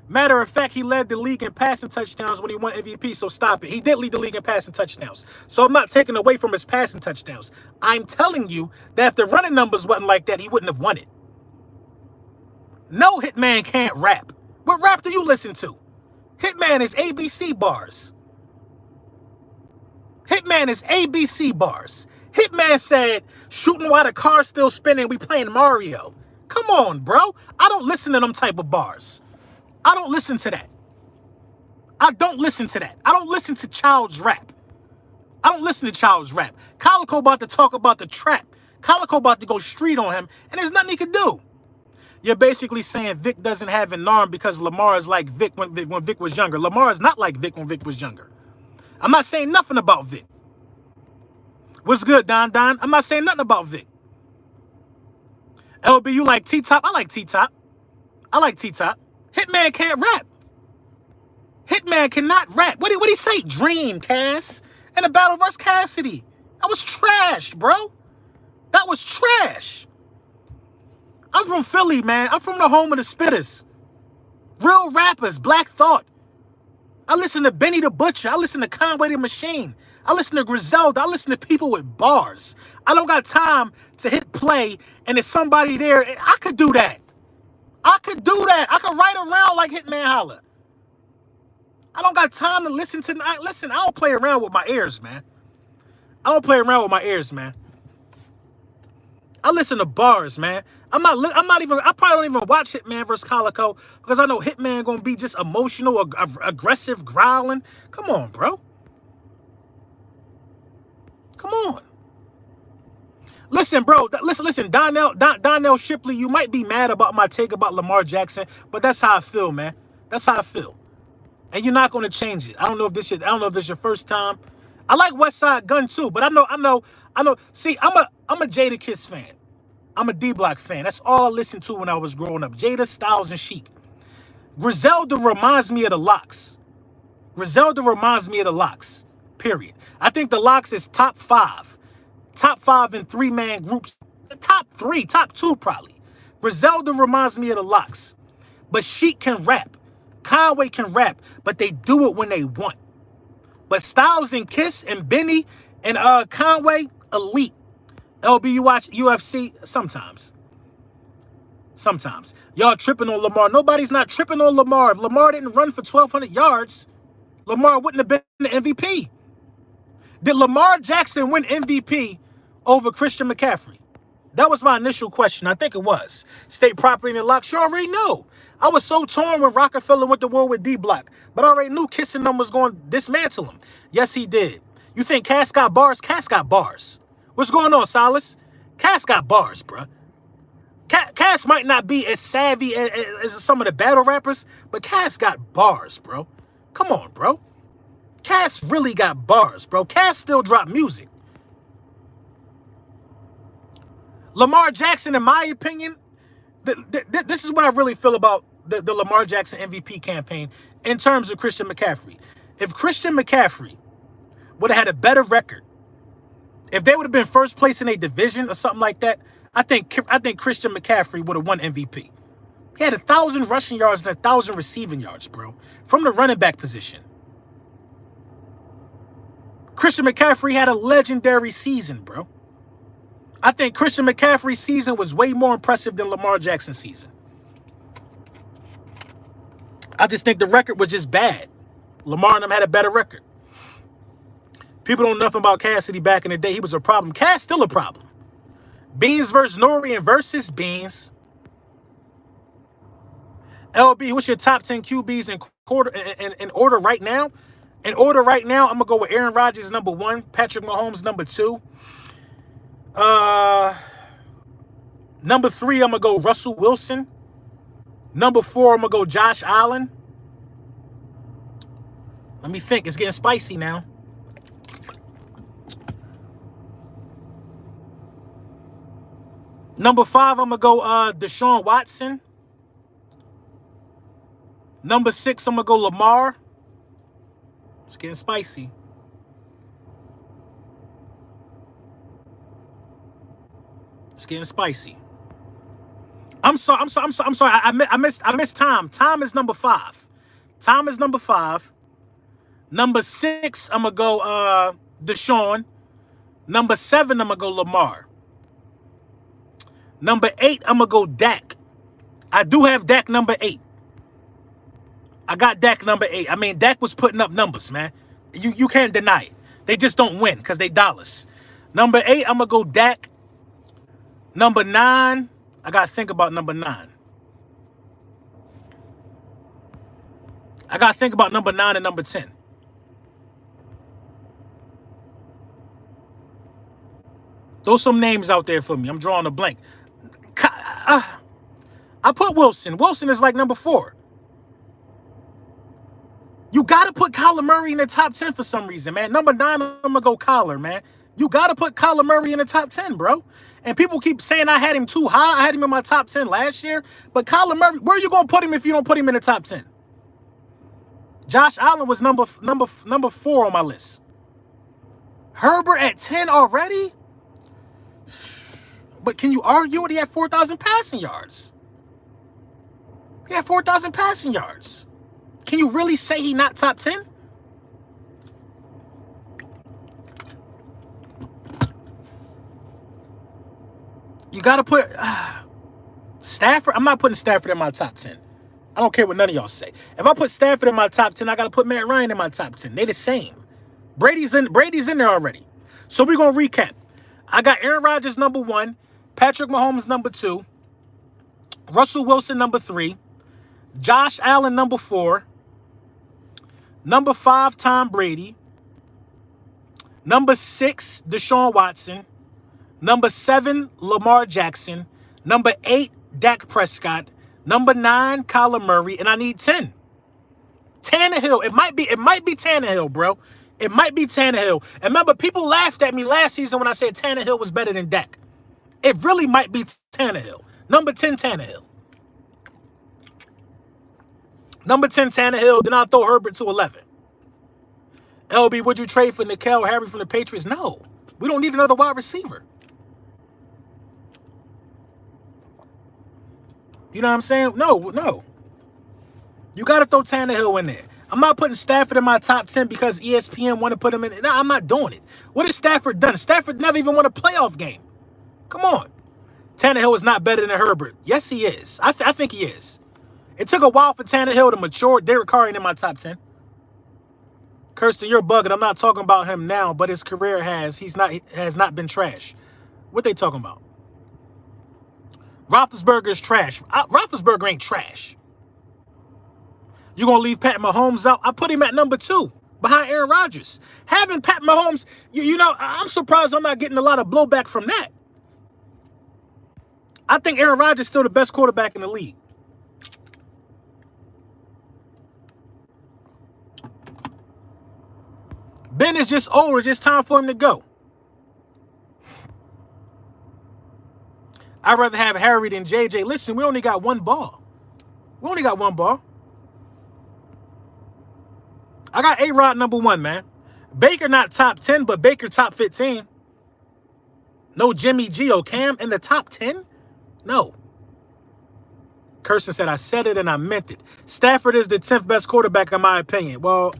Matter of fact, he led the league in passing touchdowns when he won MVP, so stop it. He did lead the league in passing touchdowns. So I'm not taking away from his passing touchdowns. I'm telling you that if the running numbers wasn't like that, he wouldn't have won it. No Hitman can't rap. What rap do you listen to? Hitman is ABC bars. Hitman is ABC bars. Hitman said, shooting while the car's still spinning, we playing Mario. Come on, bro. I don't listen to them type of bars. I don't listen to that. I don't listen to Child's rap. Calico about to talk about the trap. Calico about to go street on him, and there's nothing he can do. You're basically saying Vic doesn't have an arm because Lamar is like Vic when Vic was younger. Lamar is not like Vic when Vic was younger. I'm not saying nothing about Vic. What's good, Don? I'm not saying nothing about Vic. LB, you like T-Top? I like T-Top. I like T-Top. Hitman can't rap. Hitman cannot rap. What did he say? Dream, Cass. And a battle versus Cassidy. That was trash, bro. That was trash. I'm from Philly, man. I'm from the home of the spitters. Real rappers, Black Thought. I listen to Benny the Butcher. I listen to Conway the Machine. I listen to Griselda. I listen to people with bars. I don't got time to hit play and there's somebody there. I could do that. I could do that. I could ride around like Hitman Holla. I don't got time to listen to... Listen, I don't play around with my ears, man. I don't play around with my ears, man. I listen to bars, man. I probably don't even watch Hitman vs. Calico because I know Hitman gonna be just emotional, aggressive, growling. Come on, bro. Come on. Listen, bro. Listen. Donnell Shipley, you might be mad about my take about Lamar Jackson, but that's how I feel, man. That's how I feel. And you're not gonna change it. I don't know if this is your first time. I like West Side Gun too, but I know. See, I'm a Jada Kiss fan. I'm a D-Block fan. That's all I listened to when I was growing up. Jada, Styles, and Chic. Griselda reminds me of the Locks. Griselda reminds me of the Locks. Period. I think the Locks is top 5. Top 5 in 3-man groups. Top 3, top 2 probably. Griselda reminds me of the Locks. But Chic can rap. Conway can rap. But they do it when they want. But Styles and Kiss and Benny and Conway, elite. LB, you watch UFC? Sometimes. Sometimes. Y'all tripping on Lamar. Nobody's not tripping on Lamar. If Lamar didn't run for 1,200 yards, Lamar wouldn't have been the MVP. Did Lamar Jackson win MVP over Christian McCaffrey? That was my initial question. I think it was. State property and locks. You already know. I was so torn when Rockefeller went to war with D-Block. But I already knew Kissing them was going to dismantle him. Yes, he did. You think Cass got bars? Cass got bars. What's going on, Silas? Cass got bars, bruh. Cass might not be as savvy as some of the battle rappers, but Cass got bars, bro. Come on, bro. Cass really got bars, bro. Cass still drop music. Lamar Jackson, in my opinion, this is what I really feel about the Lamar Jackson MVP campaign in terms of Christian McCaffrey. If Christian McCaffrey would have had a better record, if they would have been first place in a division or something like that, I think Christian McCaffrey would have won MVP. He had 1,000 rushing yards and 1,000 receiving yards, bro, from the running back position. Christian McCaffrey had a legendary season, bro. I think Christian McCaffrey's season was way more impressive than Lamar Jackson's season. I just think the record was just bad. Lamar and them had a better record. People don't know nothing about Cassidy back in the day. He was a problem. Cass still a problem. Beans versus Nori and versus Beans. LB, what's your top 10 QBs in order right now? In order right now, I'm going to go with Aaron Rodgers, number 1. Patrick Mahomes, number 2. Number 3, I'm going to go Russell Wilson. Number 4, I'm going to go Josh Allen. Let me think. It's getting spicy now. Number 5, I'm going to go Deshaun Watson. Number 6, I'm going to go Lamar. It's getting spicy. It's getting spicy. I'm sorry. I missed Tom. Tom is number 5. Tom is number 5. Number 6, I'm going to go Deshaun. Number 7, I'm going to go Lamar. Number 8, I'm going to go Dak. I do have Dak number 8. I got Dak number 8. I mean, Dak was putting up numbers, man. You can't deny it. They just don't win because they dollars. Number 8, I'm going to go Dak. Number 9, I got to think about number 9. I got to think about number 9 and number 10. Throw some names out there for me. I'm drawing a blank. I put Wilson. Wilson is like number 4. You got to put Kyler Murray in the top 10 for some reason, man. Number 9, I'm going to go Kyler, man. You got to put Kyler Murray in the top 10, bro. And people keep saying I had him too high. I had him in my top 10 last year. But Kyler Murray, where are you going to put him if you don't put him in the top 10? Josh Allen was number 4 on my list. Herbert at 10 already? But can you argue it? He had 4,000 passing yards. He had 4,000 passing yards. Can you really say he not top 10? You got to put Stafford. I'm not putting Stafford in my top 10. I don't care what none of y'all say. If I put Stafford in my top 10, I got to put Matt Ryan in my top 10. They the same. Brady's in there already. So we're going to recap. I got Aaron Rodgers number 1, Patrick Mahomes number 2, Russell Wilson number 3, Josh Allen number 4, number 5, Tom Brady, number 6, Deshaun Watson, number 7, Lamar Jackson, number 8, Dak Prescott, number 9, Kyler Murray, and I need 10. Tannehill. It might be Tannehill, bro. It might be Tannehill. And remember, people laughed at me last season when I said Tannehill was better than Dak. It really might be Tannehill. Number 10, Tannehill. Number 10, Tannehill. Then I'll throw Herbert to 11. LB, would you trade for N'Keal Harry from the Patriots? No. We don't need another wide receiver. You know what I'm saying? No. You got to throw Tannehill in there. I'm not putting Stafford in my top 10 because ESPN want to put him in. No, I'm not doing it. What has Stafford done? Stafford never even won a playoff game. Come on. Tannehill is not better than Herbert. Yes, he is. I think he is. It took a while for Tannehill to mature. Derek Carr ain't in my top 10. Kirsten, you're bugging. I'm not talking about him now, but his career has not been trash. What they talking about? Roethlisberger is trash. Roethlisberger ain't trash. You going to leave Pat Mahomes out? I put him at number 2 behind Aaron Rodgers. Having Pat Mahomes, you know, I'm surprised I'm not getting a lot of blowback from that. I think Aaron Rodgers is still the best quarterback in the league. Ben is just old. It's just time for him to go. I'd rather have Harry than JJ. Listen, we only got one ball. I got A-Rod number 1, man. Baker not top 10, but Baker top 15. No Jimmy G or Cam in the top 10? No. Kirsten said, I said it and I meant it. Stafford is the 10th best quarterback in my opinion. Well,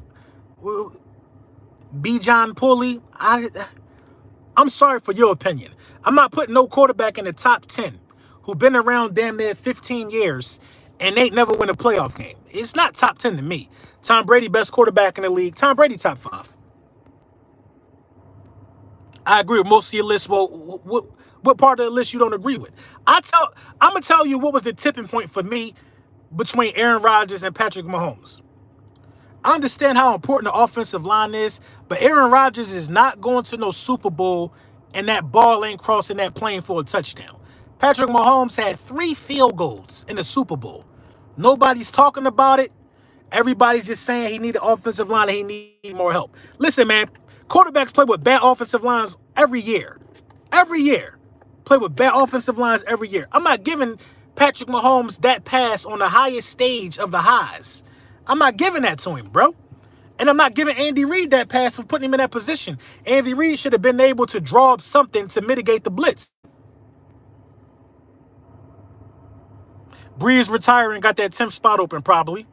B. John Pulley, I'm sorry for your opinion. I'm not putting no quarterback in the top 10 who been around damn near 15 years and ain't never win a playoff game. It's not top 10 to me. Tom Brady, best quarterback in the league. Tom Brady, top 5. I agree with most of your list. Well, what part of the list you don't agree with? I'm going to tell you what was the tipping point for me between Aaron Rodgers and Patrick Mahomes. I understand how important the offensive line is, but Aaron Rodgers is not going to no Super Bowl and that ball ain't crossing that plane for a touchdown. Patrick Mahomes had 3 field goals in the Super Bowl. Nobody's talking about it. Everybody's just saying he need an offensive line and he need more help. Listen, man, quarterbacks play with bad offensive lines every year. Every year. Play with bad offensive lines every year. I'm not giving Patrick Mahomes that pass on the highest stage of the highs. I'm not giving that to him, bro. And I'm not giving Andy Reid that pass for putting him in that position. Andy Reid should have been able to draw up something to mitigate the blitz. Breeze retiring, got that 10th spot open probably.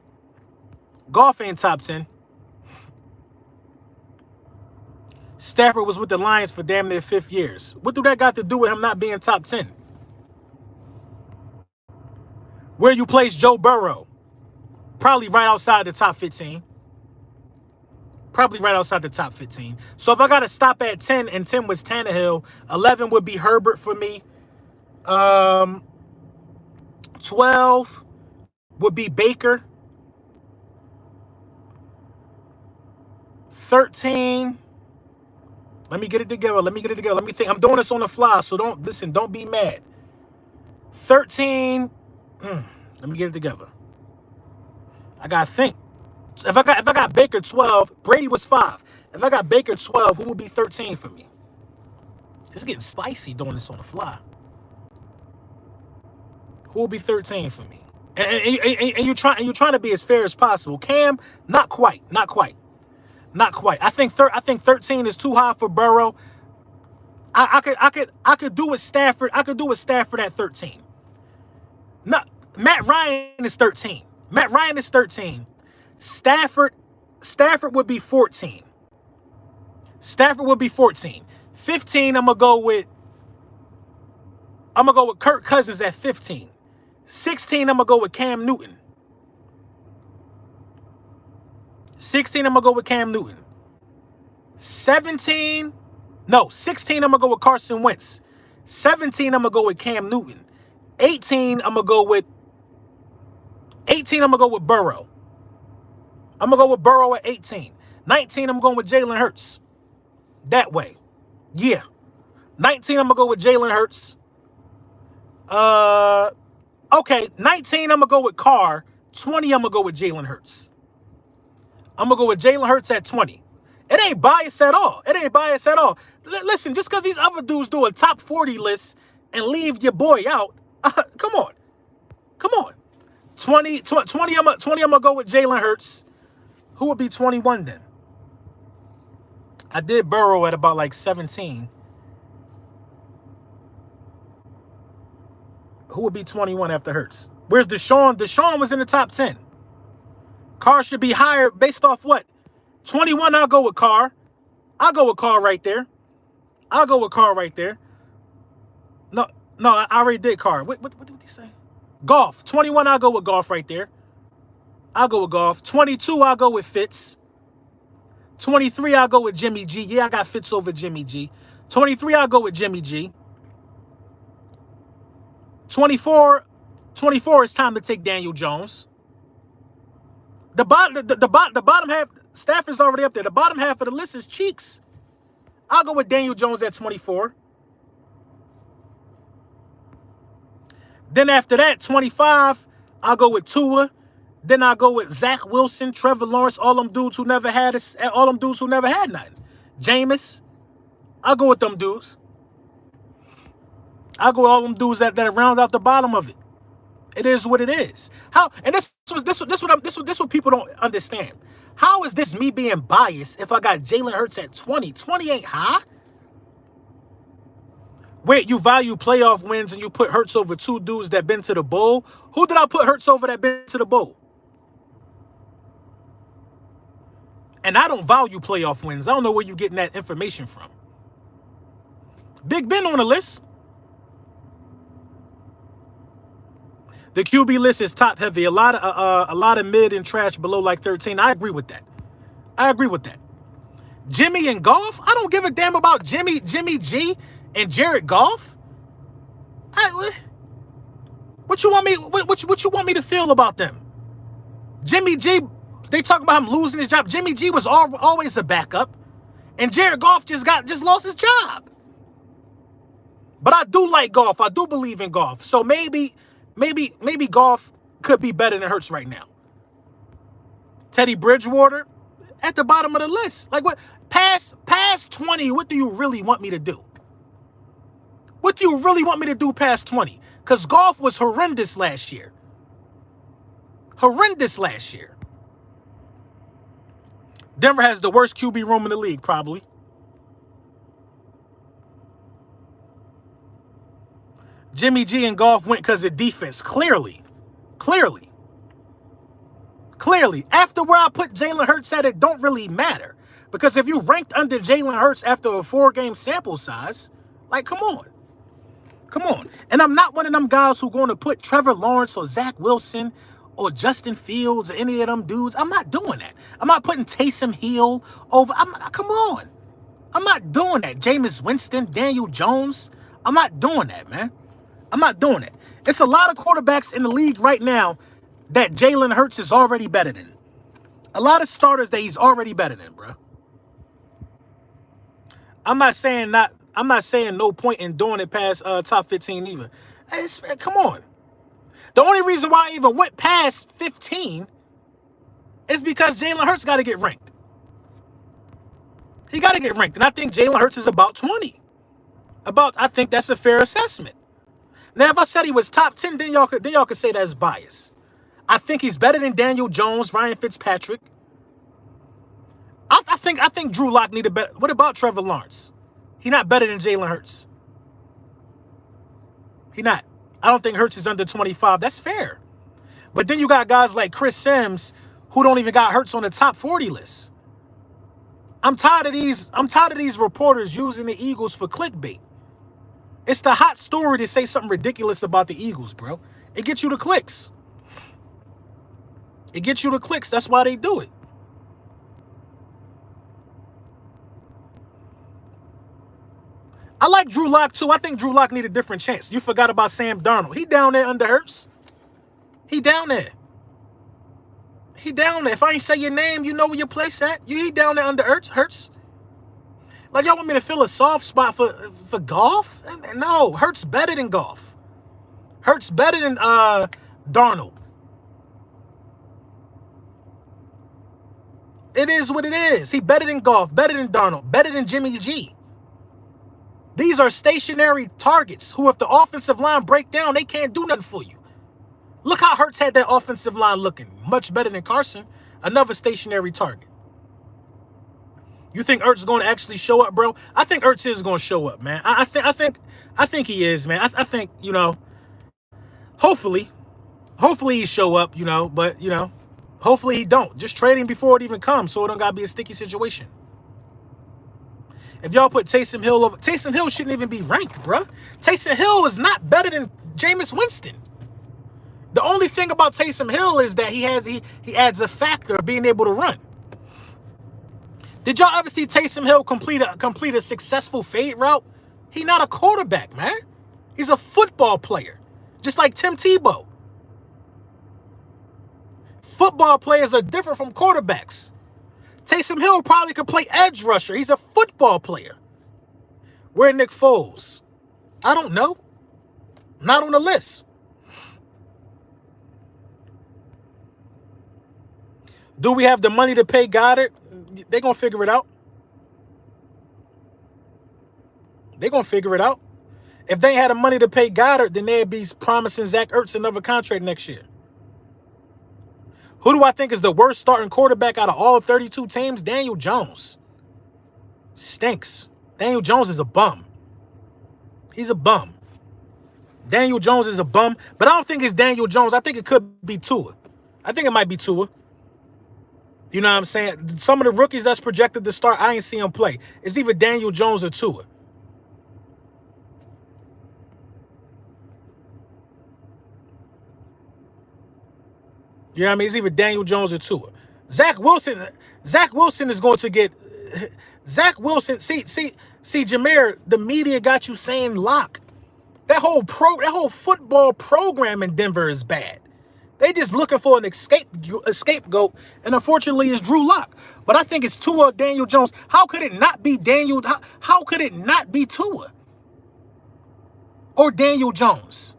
Golf ain't top 10. Stafford was with the Lions for damn near 5 years. What do that got to do with him not being top 10? Where you place Joe Burrow? Probably right outside the top 15. Probably right outside the top 15. So if I got to stop at 10 and 10 was Tannehill, 11 would be Herbert for me. 12 would be Baker. 13. Let me get it together. Let me think. I'm doing this on the fly, so don't be mad. 13. Let me get it together. I gotta think. If I got Baker 12, Brady was 5. If I got Baker 12, who would be 13 for me? It's getting spicy doing this on the fly. Who will be 13 for me? And you're trying to be as fair as possible. Cam, not quite. I think 13 is too high for Burrow. I could do with Stafford. I could do with Stafford at 13. No, Matt Ryan is 13. Stafford would be 14. 15, I'm gonna go with Kirk Cousins at 15. 16, I'm gonna go with Cam Newton. 16, I'm gonna go with Carson Wentz. 17, I'm gonna go with Cam Newton. 18, I'm gonna go with Burrow. I'm gonna go with Burrow at 18. 19, I'm going with Jalen Hurts. That way. Yeah. 19, I'm gonna go with Jalen Hurts. Okay, 19, I'm gonna go with Carr. 20, I'm gonna go with Jalen Hurts. I'm gonna go with Jalen Hurts at 20. It ain't biased at all. Listen, just because these other dudes do a top 40 list and leave your boy out, come on. 20, I'm gonna go with Jalen Hurts. Who would be 21 then? I did Burrow at about like 17. Who would be 21 after Hurts? Where's Deshaun? Deshaun was in the top 10. Carr should be higher based off what? 21, I'll go with Carr. I'll go with Carr right there. No, I already did Carr. What did he say? Goff. 21, I'll go with Goff right there. 22, I'll go with Fitz. 23, I'll go with Jimmy G. Yeah, I got Fitz over Jimmy G. 23, I'll go with Jimmy G. 24, it's time to take Daniel Jones. The bottom half, Stafford's already up there. The bottom half of the list is cheeks. I'll go with Daniel Jones at 24. Then after that, 25, I'll go with Tua. Then I'll go with Zach Wilson, Trevor Lawrence, all them dudes who never had nothing. Jameis. I'll go with them dudes. I'll go with all them dudes that round out the bottom of it. It is what it is. How? And this what people don't understand. How is this me being biased if I got Jalen Hurts at 20? 20 ain't high. Wait, you value playoff wins and you put Hurts over two dudes that been to the bowl? Who did I put Hurts over that been to the bowl? And I don't value playoff wins. I don't know where you're getting that information from. Big Ben on the list. The QB list is top heavy. A lot of mid and trash below like 13. I agree with that. Jimmy and Goff? I don't give a damn about Jimmy G and Jared Goff. What you want me to feel about them? Jimmy G, they talking about him losing his job. Jimmy G was always a backup, and Jared Goff just lost his job. But I do like Goff. I do believe in Goff. So maybe Goff could be better than Hurts right now. Teddy Bridgewater at the bottom of the list. Like what? Past 20, what do you really want me to do? What do you really want me to do past 20? Because Goff was horrendous last year. Denver has the worst QB room in the league, probably. Jimmy G and Goff went because of defense. Clearly. After where I put Jalen Hurts at, it don't really matter. Because if you ranked under Jalen Hurts after a 4-game sample size, like, come on. And I'm not one of them guys who going to put Trevor Lawrence or Zach Wilson or Justin Fields or any of them dudes. I'm not doing that. I'm not putting Taysom Hill over. Come on. I'm not doing that. Jameis Winston, Daniel Jones. I'm not doing that, man. I'm not doing it. It's a lot of quarterbacks in the league right now that Jalen Hurts is already better than. A lot of starters that he's already better than, bro. I'm not saying no point in doing it past top 15 either. Come on. The only reason why I even went past 15 is because Jalen Hurts got to get ranked. He got to get ranked. And I think Jalen Hurts is about 20. I think that's a fair assessment. Now, if I said he was top 10, then y'all could say that's bias. I think he's better than Daniel Jones, Ryan Fitzpatrick. I think Drew Lock need a better. What about Trevor Lawrence? He not better than Jalen Hurts. He not. I don't think Hurts is under 25. That's fair. But then you got guys like Chris Sims who don't even got Hurts on the top 40 list. I'm tired of these reporters using the Eagles for clickbait. It's the hot story to say something ridiculous about the Eagles, bro. It gets you the clicks. It gets you the clicks. That's why they do it. I like Drew Lock, too. I think Drew Lock need a different chance. You forgot about Sam Darnold. He down there under Hurts. He down there. He down there. If I ain't say your name, you know where your place at. He down there under Hurts. Like, y'all want me to fill a soft spot for golf? No, Hurts better than golf. Hurts better than Darnold. It is what it is. He better than golf, better than Darnold, better than Jimmy G. These are stationary targets who, if the offensive line break down, they can't do nothing for you. Look how Hurts had that offensive line looking. Much better than Carson, another stationary target. You think Ertz is going to actually show up, bro? I think Ertz is going to show up, man. I think he is, man. I think, hopefully he show up, but, hopefully he don't. Just trade him before it even comes so it don't got to be a sticky situation. If y'all put Taysom Hill over, Taysom Hill shouldn't even be ranked, bro. Taysom Hill is not better than Jameis Winston. The only thing about Taysom Hill is that he adds a factor of being able to run. Did y'all ever see Taysom Hill complete a successful fade route? He's not a quarterback, man. He's a football player, just like Tim Tebow. Football players are different from quarterbacks. Taysom Hill probably could play edge rusher. He's a football player. Where Nick Foles? I don't know. Not on the list. Do we have the money to pay Goddard? They're going to figure it out. They're going to figure it out. If they had the money to pay Goddard, then they'd be promising Zack Ertz another contract next year. Who do I think is the worst starting quarterback out of all 32 teams? Daniel Jones. Stinks. Daniel Jones is a bum. He's a bum. Daniel Jones is a bum, but I don't think it's Daniel Jones. I think it could be Tua. I think it might be Tua. You know what I'm saying? Some of the rookies that's projected to start, I ain't seen them play. It's either Daniel Jones or Tua. You know what I mean? It's either Daniel Jones or Tua. Zach Wilson is going to get... Zach Wilson... See, Jameer, the media got you saying lock. That whole football program in Denver is bad. They just looking for an scapegoat, and unfortunately, it's Drew Lock. But I think it's Tua, Daniel Jones. How could it not be Daniel? How could it not be Tua or Daniel Jones?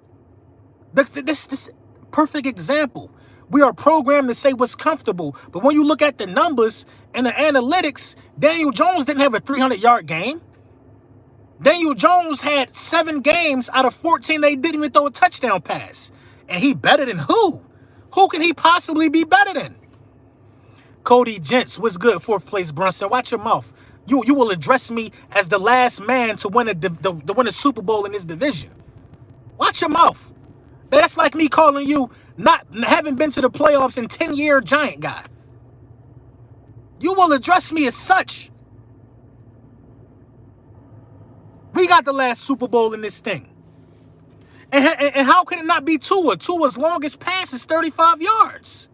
This perfect example. We are programmed to say what's comfortable, but when you look at the numbers and the analytics, Daniel Jones didn't have a 300-yard game. Daniel Jones had 7 games out of 14 they didn't even throw a touchdown pass. And he better than who? Who can he possibly be better than? Cody Gents, what's good? 4th place, Brunson. Watch your mouth. You will address me as the last man to win a Super Bowl in this division. Watch your mouth. That's like me calling you not having been to the playoffs in 10-year Giant guy. You will address me as such. We got the last Super Bowl in this thing. And how could it not be Tua? Tua's longest pass is 35 yards.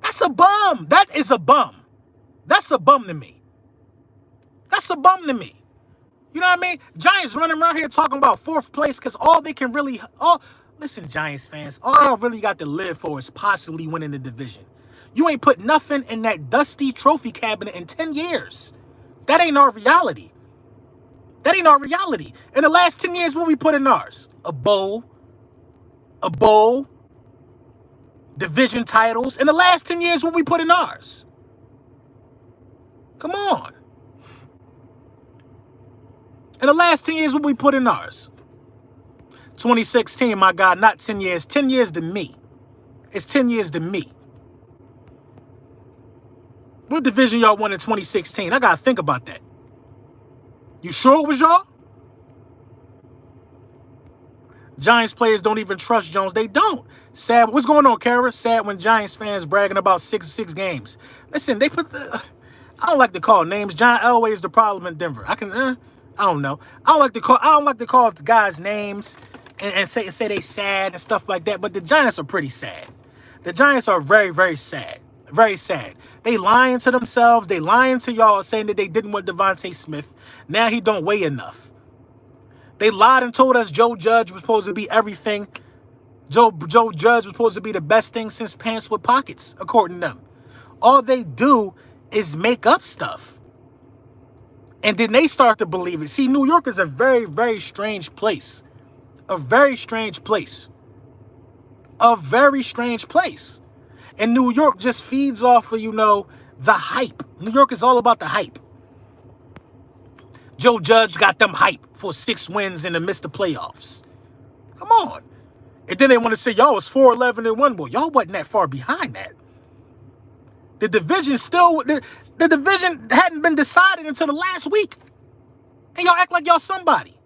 That's a bum. That is a bum. That's a bum to me. That's a bum to me. You know what I mean? Giants running around here talking about 4th place because all they can really... listen, Giants fans, all I really got to live for is possibly winning the division. You ain't put nothing in that dusty trophy cabinet in 10 years. That ain't our reality. That ain't our reality. In the last 10 years, what we put in ours? A bowl, division titles. In the last 10 years, what we put in ours? Come on. In the last 10 years, what we put in ours? 2016, my God, not 10 years. 10 years to me. It's 10 years to me. What division y'all won in 2016? I got to think about that. You sure it was y'all? Giants players don't even trust Jones. They don't. Sad. What's going on, Kara? Sad when Giants fans bragging about six games. Listen, they put the... I don't like to call names. John Elway is the problem in Denver. I don't know. I don't like to call the guys names and say they sad and stuff like that. But the Giants are pretty sad. The Giants are very, very sad. Very sad. They lying to themselves. They lying to y'all, saying that they didn't want Devontae Smith. Now he don't weigh enough. They lied and told us Joe Judge was supposed to be everything. Joe Judge was supposed to be the best thing since pants with pockets, according to them. All they do is make up stuff. And then they start to believe it. See, New York is a very, very strange place. A very strange place. A very strange place. And New York just feeds off of, the hype. New York is all about the hype. Joe Judge got them hype for 6 wins in the midst of playoffs. Come on. And then they want to say, y'all was 4-11-1. Well, y'all wasn't that far behind that. The division the division hadn't been decided until the last week. And y'all act like y'all somebody.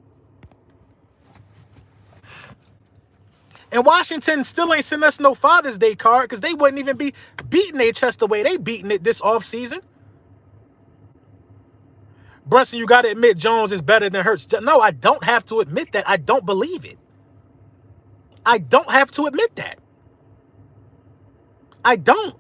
And Washington still ain't sent us no Father's Day card because they wouldn't even be beating their chest the way they beating it this offseason. Brunson, you got to admit Jones is better than Hurts. No, I don't have to admit that. I don't believe it. I don't have to admit that. I don't.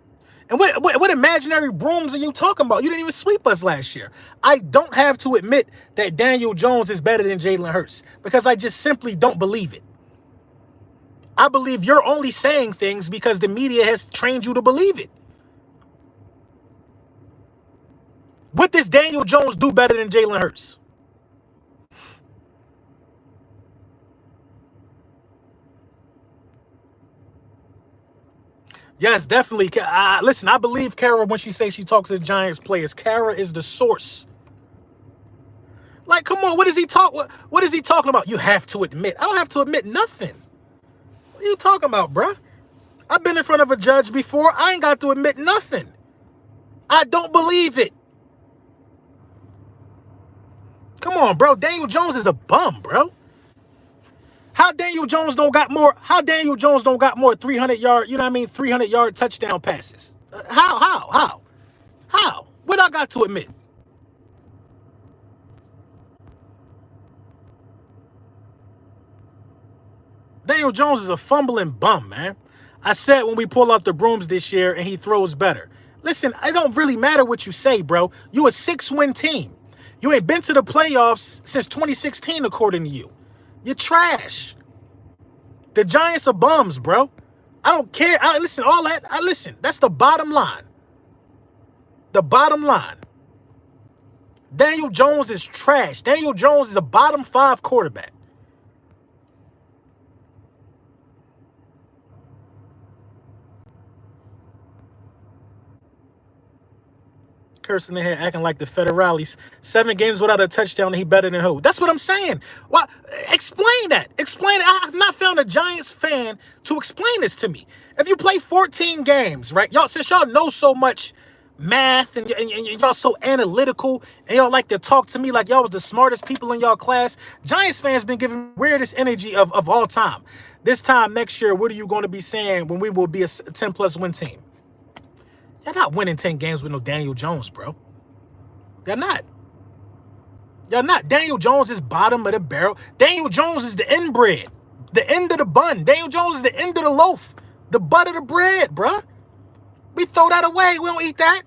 And what imaginary brooms are you talking about? You didn't even sweep us last year. I don't have to admit that Daniel Jones is better than Jalen Hurts because I just simply don't believe it. I believe you're only saying things because the media has trained you to believe it. What does Daniel Jones do better than Jalen Hurts? Yes, definitely. Listen, I believe Kara when she says she talks to the Giants players. Kara is the source. Like, come on, what is he talking about? You have to admit. I don't have to admit nothing. What are you talking about, bruh? I've been in front of a judge before. I ain't got to admit nothing. I don't believe it. Come on, bro. Daniel Jones is a bum, bro. How Daniel Jones don't got more 300-yard, 300-yard touchdown passes? How? What I got to admit? Daniel Jones is a fumbling bum, man. I said when we pull out the brooms this year and he throws better. Listen, it don't really matter what you say, bro. You a 6-win team. You ain't been to the playoffs since 2016, according to you. You're trash. The Giants are bums, bro. I don't care. Listen, all that. Listen, that's the bottom line. The bottom line. Daniel Jones is trash. Daniel Jones is a bottom 5 quarterback. Cursing in here, acting like the Federales. 7 games without a touchdown, and he better than who? That's what I'm saying. Why? Explain that. Explain it. I have not found a Giants fan to explain this to me. If you play 14 games, right? Y'all, since y'all know so much math and y'all so analytical and y'all like to talk to me like y'all was the smartest people in y'all class, Giants fans been giving weirdest energy of all time. This time next year, what are you going to be saying when we will be a 10+ win team? You're not winning 10 games with no Daniel Jones, bro. You're not. You're not. Daniel Jones is bottom of the barrel. Daniel Jones is the inbred. The end of the bun. Daniel Jones is the end of the loaf. The butt of the bread, bro. We throw that away. We don't eat that.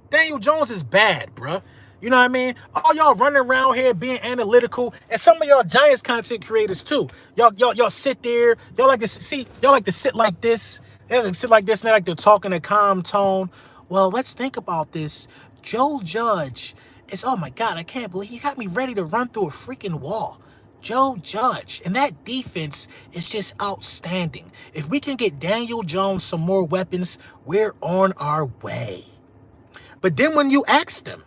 Daniel Jones is bad, bro. You know what I mean? All y'all running around here being analytical, and some of y'all Giants content creators too. Y'all sit there. Y'all like to sit like this. They like to sit like this, and they like to talk in a calm tone. Well, let's think about this. Joe Judge is, oh my God, I can't believe he got me ready to run through a freaking wall. Joe Judge. And that defense is just outstanding. If we can get Daniel Jones some more weapons, we're on our way. But then when you asked him,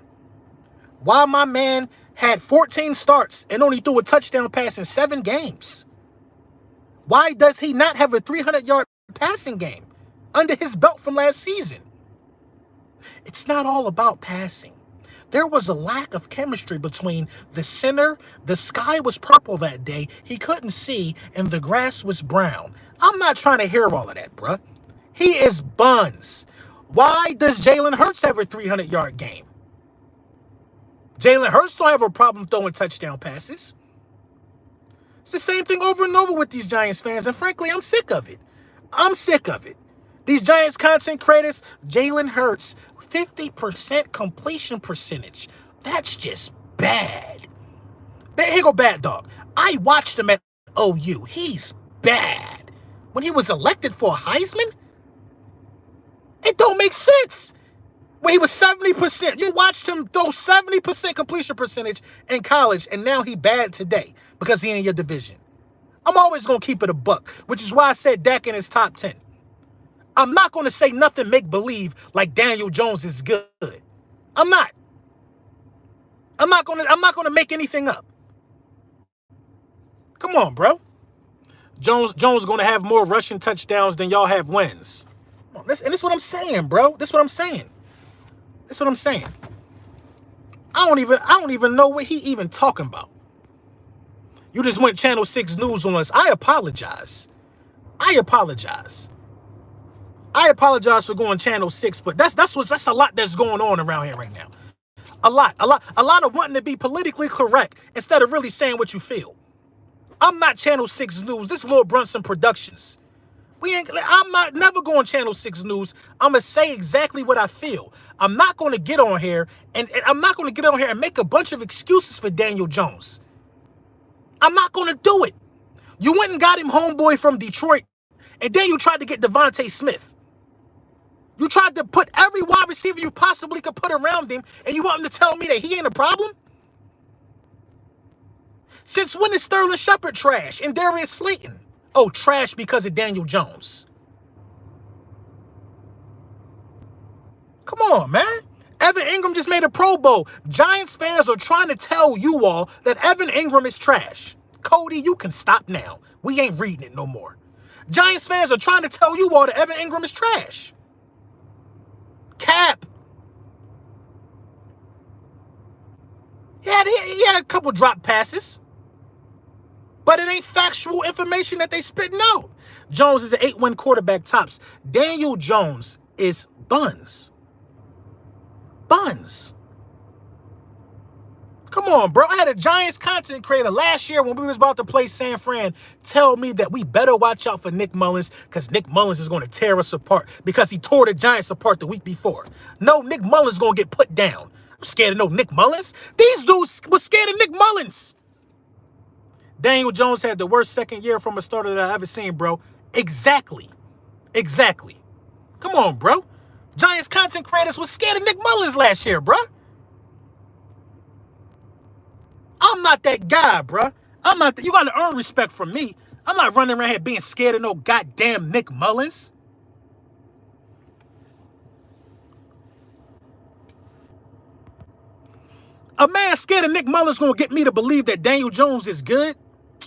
why my man had 14 starts and only threw a touchdown pass in 7 games. Why does he not have a 300-yard passing game under his belt from last season? It's not all about passing. There was a lack of chemistry between the center. The sky was purple that day. He couldn't see, and the grass was brown. I'm not trying to hear all of that, bruh. He is buns. Why does Jalen Hurts have a 300-yard game? Jalen Hurts don't have a problem throwing touchdown passes. It's the same thing over and over with these Giants fans, and frankly, I'm sick of it. I'm sick of it. These Giants content creators, Jalen Hurts, 50% completion percentage. That's just bad. Here go Bad Dog. I watched him at OU. He's bad. When he was elected for a Heisman, it don't make sense. When he was 70%, you watched him throw 70% completion percentage in college, and now he bad today because he in your division. I'm always going to keep it a buck, which is why I said Dak in his top 10. I'm not going to say nothing make-believe like Daniel Jones is good. I'm not. I'm not going to make anything up. Come on, bro. Jones going to have more rushing touchdowns than y'all have wins. Come on, and this is what I'm saying, bro. This is what I'm saying. I don't even know what he even talking about. You just went Channel 6 News on us. I apologize for going Channel 6, but that's a lot that's going on around here right now. A lot of wanting to be politically correct instead of really saying what you feel. I'm not Channel 6 News. This is Lil Brunson Productions. I'm not never going Channel 6 News. I'm going to say exactly what I feel. I'm not going to get on here and make a bunch of excuses for Daniel Jones. I'm not going to do it. You went and got him homeboy from Detroit, and then you tried to get Devontae Smith. You tried to put every wide receiver you possibly could put around him, and you want him to tell me that he ain't a problem? Since when is Sterling Shepard trash and Darius Slayton? Oh, trash because of Daniel Jones. Come on, man. Evan Ingram just made a Pro Bowl. Giants fans are trying to tell you all that Evan Ingram is trash. Cody, you can stop now. We ain't reading it no more. Giants fans are trying to tell you all that Evan Ingram is trash. Cap. He had a couple drop passes. But it ain't factual information that they spitting out. Jones is an 8-win quarterback tops. Daniel Jones is buns. Buns. Come on, bro. I had a Giants content creator last year when we was about to play San Fran tell me that we better watch out for Nick Mullins because Nick Mullins is going to tear us apart because he tore the Giants apart the week before. No, Nick Mullins is going to get put down. I'm scared of no Nick Mullins. These dudes were scared of Nick Mullins. Daniel Jones had the worst second year from a starter that I've ever seen, bro. Exactly. Come on, bro. Giants content creators was scared of Nick Mullins last year, bro. I'm not that guy, bro. You got to earn respect from me. I'm not running around here being scared of no goddamn Nick Mullins. A man scared of Nick Mullins going to get me to believe that Daniel Jones is good?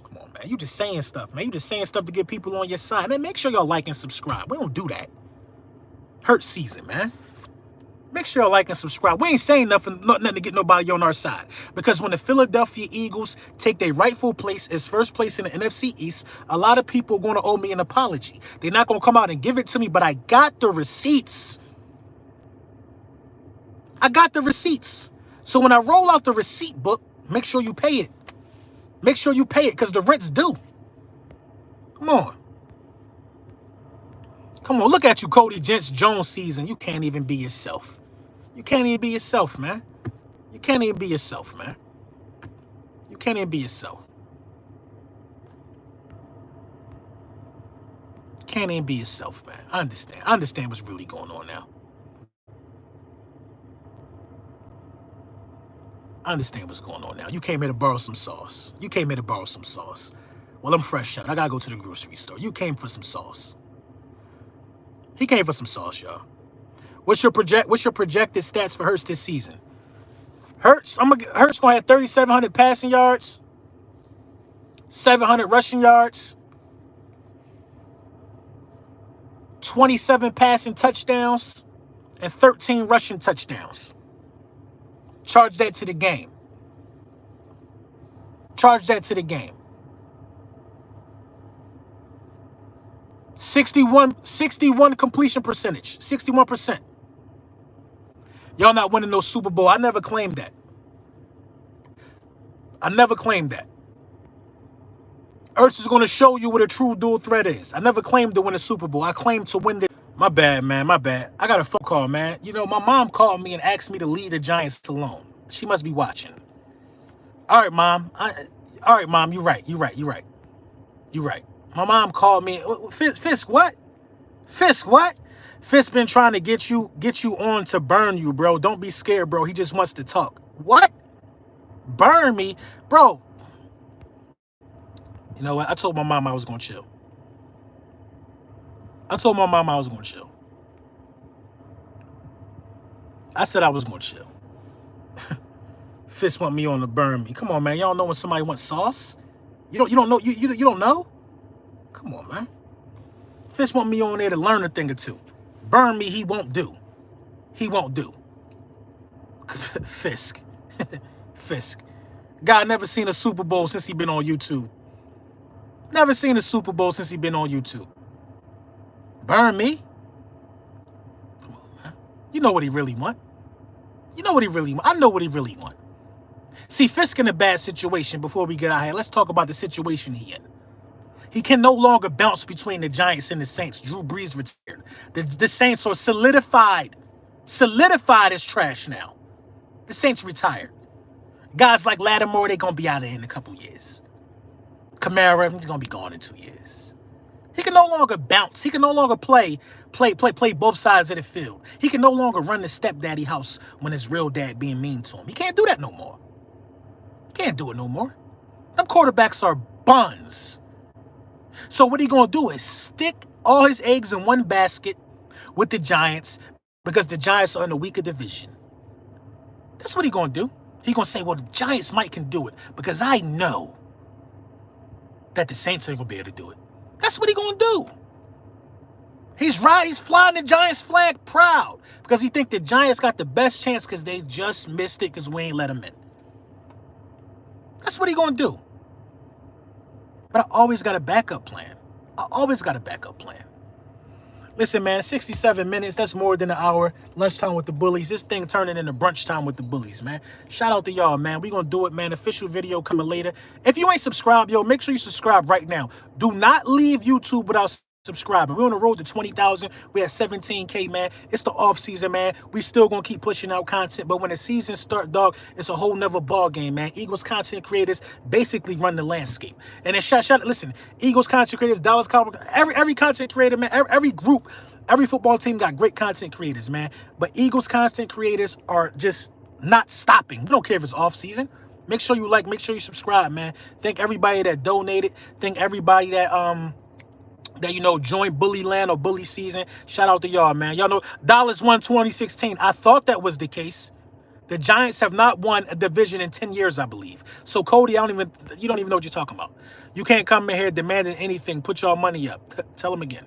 Come on, man. You just saying stuff, man. You just saying stuff to get people on your side. Man, make sure y'all like and subscribe. We don't do that. Hurt season, man. Make sure y'all like and subscribe. We ain't saying nothing to get nobody on our side. Because when the Philadelphia Eagles take their rightful place as first place in the NFC East, a lot of people are going to owe me an apology. They're not going to come out and give it to me, but I got the receipts. So when I roll out the receipt book, make sure you pay it. Make sure you pay it because the rent's due. Come on. Look at you, Cody Gents Jones season. You can't even be yourself. You can't even be yourself, man. You can't even be yourself, man. I understand what's really going on now. I understand what's going on now. You came here to borrow some sauce. Well, I'm fresh out. I got to go to the grocery store. You came for some sauce. He came for some sauce, y'all. What's your projected stats for Hurts this season? Hurts gonna have 3,700 passing yards, 700 rushing yards, 27 passing touchdowns, and 13 rushing touchdowns. Charge that to the game. Charge that to the game. 61 completion percentage. 61%. Y'all not winning no Super Bowl. I never claimed that. I never claimed that. Ertz is going to show you what a true dual threat is. I never claimed to win a Super Bowl. I claimed to win the... My bad, man. My bad. I got a phone call, man. You know, my mom called me and asked me to leave the Giants alone. She must be watching. All right, Mom. All right, Mom. You're right. You're right. You're right. You're right. My mom called me. Fisk, what? Fisk, what? Fisk been trying to get you on to burn you, bro. Don't be scared, bro. He just wants to talk. What? Burn me? Bro. You know what? I told my mom I was going to chill. I told my mom I was going to chill. I said I was going to chill. Fisk want me on to burn me. Come on, man. Y'all know when somebody wants sauce? You don't know? You don't know? Come on, man. Fisk want me on there to learn a thing or two. Burn me, he won't do. He won't do. Fisk. Fisk. Guy never seen a Super Bowl since he been on YouTube. Never seen a Super Bowl since he been on YouTube. Burn me? Come on, man. You know what he really want. You know what he really want. I know what he really want. See, Fisk in a bad situation before we get out here. Let's talk about the situation he in. He can no longer bounce between the Giants and the Saints. Drew Brees retired. The Saints are solidified. Solidified as trash now. The Saints retired. Guys like Lattimore, they're going to be out of here in a couple years. Kamara, he's going to be gone in 2 years. He can no longer bounce. He can no longer play both sides of the field. He can no longer run the stepdaddy house when his real dad being mean to him. He can't do that no more. He can't do it no more. Them quarterbacks are buns. So what he going to do is stick all his eggs in one basket with the Giants because the Giants are in a weaker division. That's what he going to do. He going to say, well, the Giants can do it because I know that the Saints ain't going to be able to do it. That's what he going to do. He's right. He's flying the Giants flag proud because he think the Giants got the best chance because they just missed it because we ain't let them in. That's what he going to do. But I always got a backup plan. I always got a backup plan. Listen, man, 67 minutes. That's more than an hour. Lunchtime with the bullies. This thing turning into brunch time with the bullies, man. Shout out to y'all, man. We going to do it, man. Official video coming later. If you ain't subscribed, yo, make sure you subscribe right now. Do not leave YouTube without subscribing. We're on the road to 20,000. We're at 17K, man. It's the off season, man. We still gonna keep pushing out content, but when the season start, dog, it's a whole nother ball game, man. Eagles content creators basically run the landscape. And then listen, Eagles content creators, Dallas Cowboys, every content creator, man, every group, every football team got great content creators, man. But Eagles content creators are just not stopping. We don't care if it's off season. Make sure you like, make sure you subscribe, man. Thank everybody that donated. Thank everybody that join Bully Land or Bully Season. Shout out to y'all, man. Y'all know Dallas won 2016. I thought that was the case. The Giants have not won a division in 10 years, I believe. So, Cody, you don't even know what you're talking about. You can't come in here demanding anything. Put your money up. Tell them again.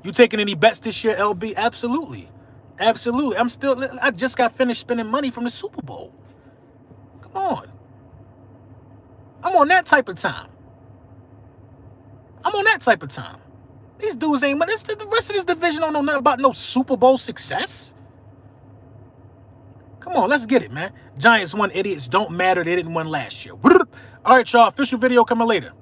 You taking any bets this year, LB? Absolutely. Absolutely. I just got finished spending money from the Super Bowl. Come on. I'm on that type of time. I'm on that type of time. These dudes ain't... The rest of this division don't know nothing about no Super Bowl success. Come on, let's get it, man. Giants won, idiots don't matter. They didn't win last year. All right, y'all. Official video coming later.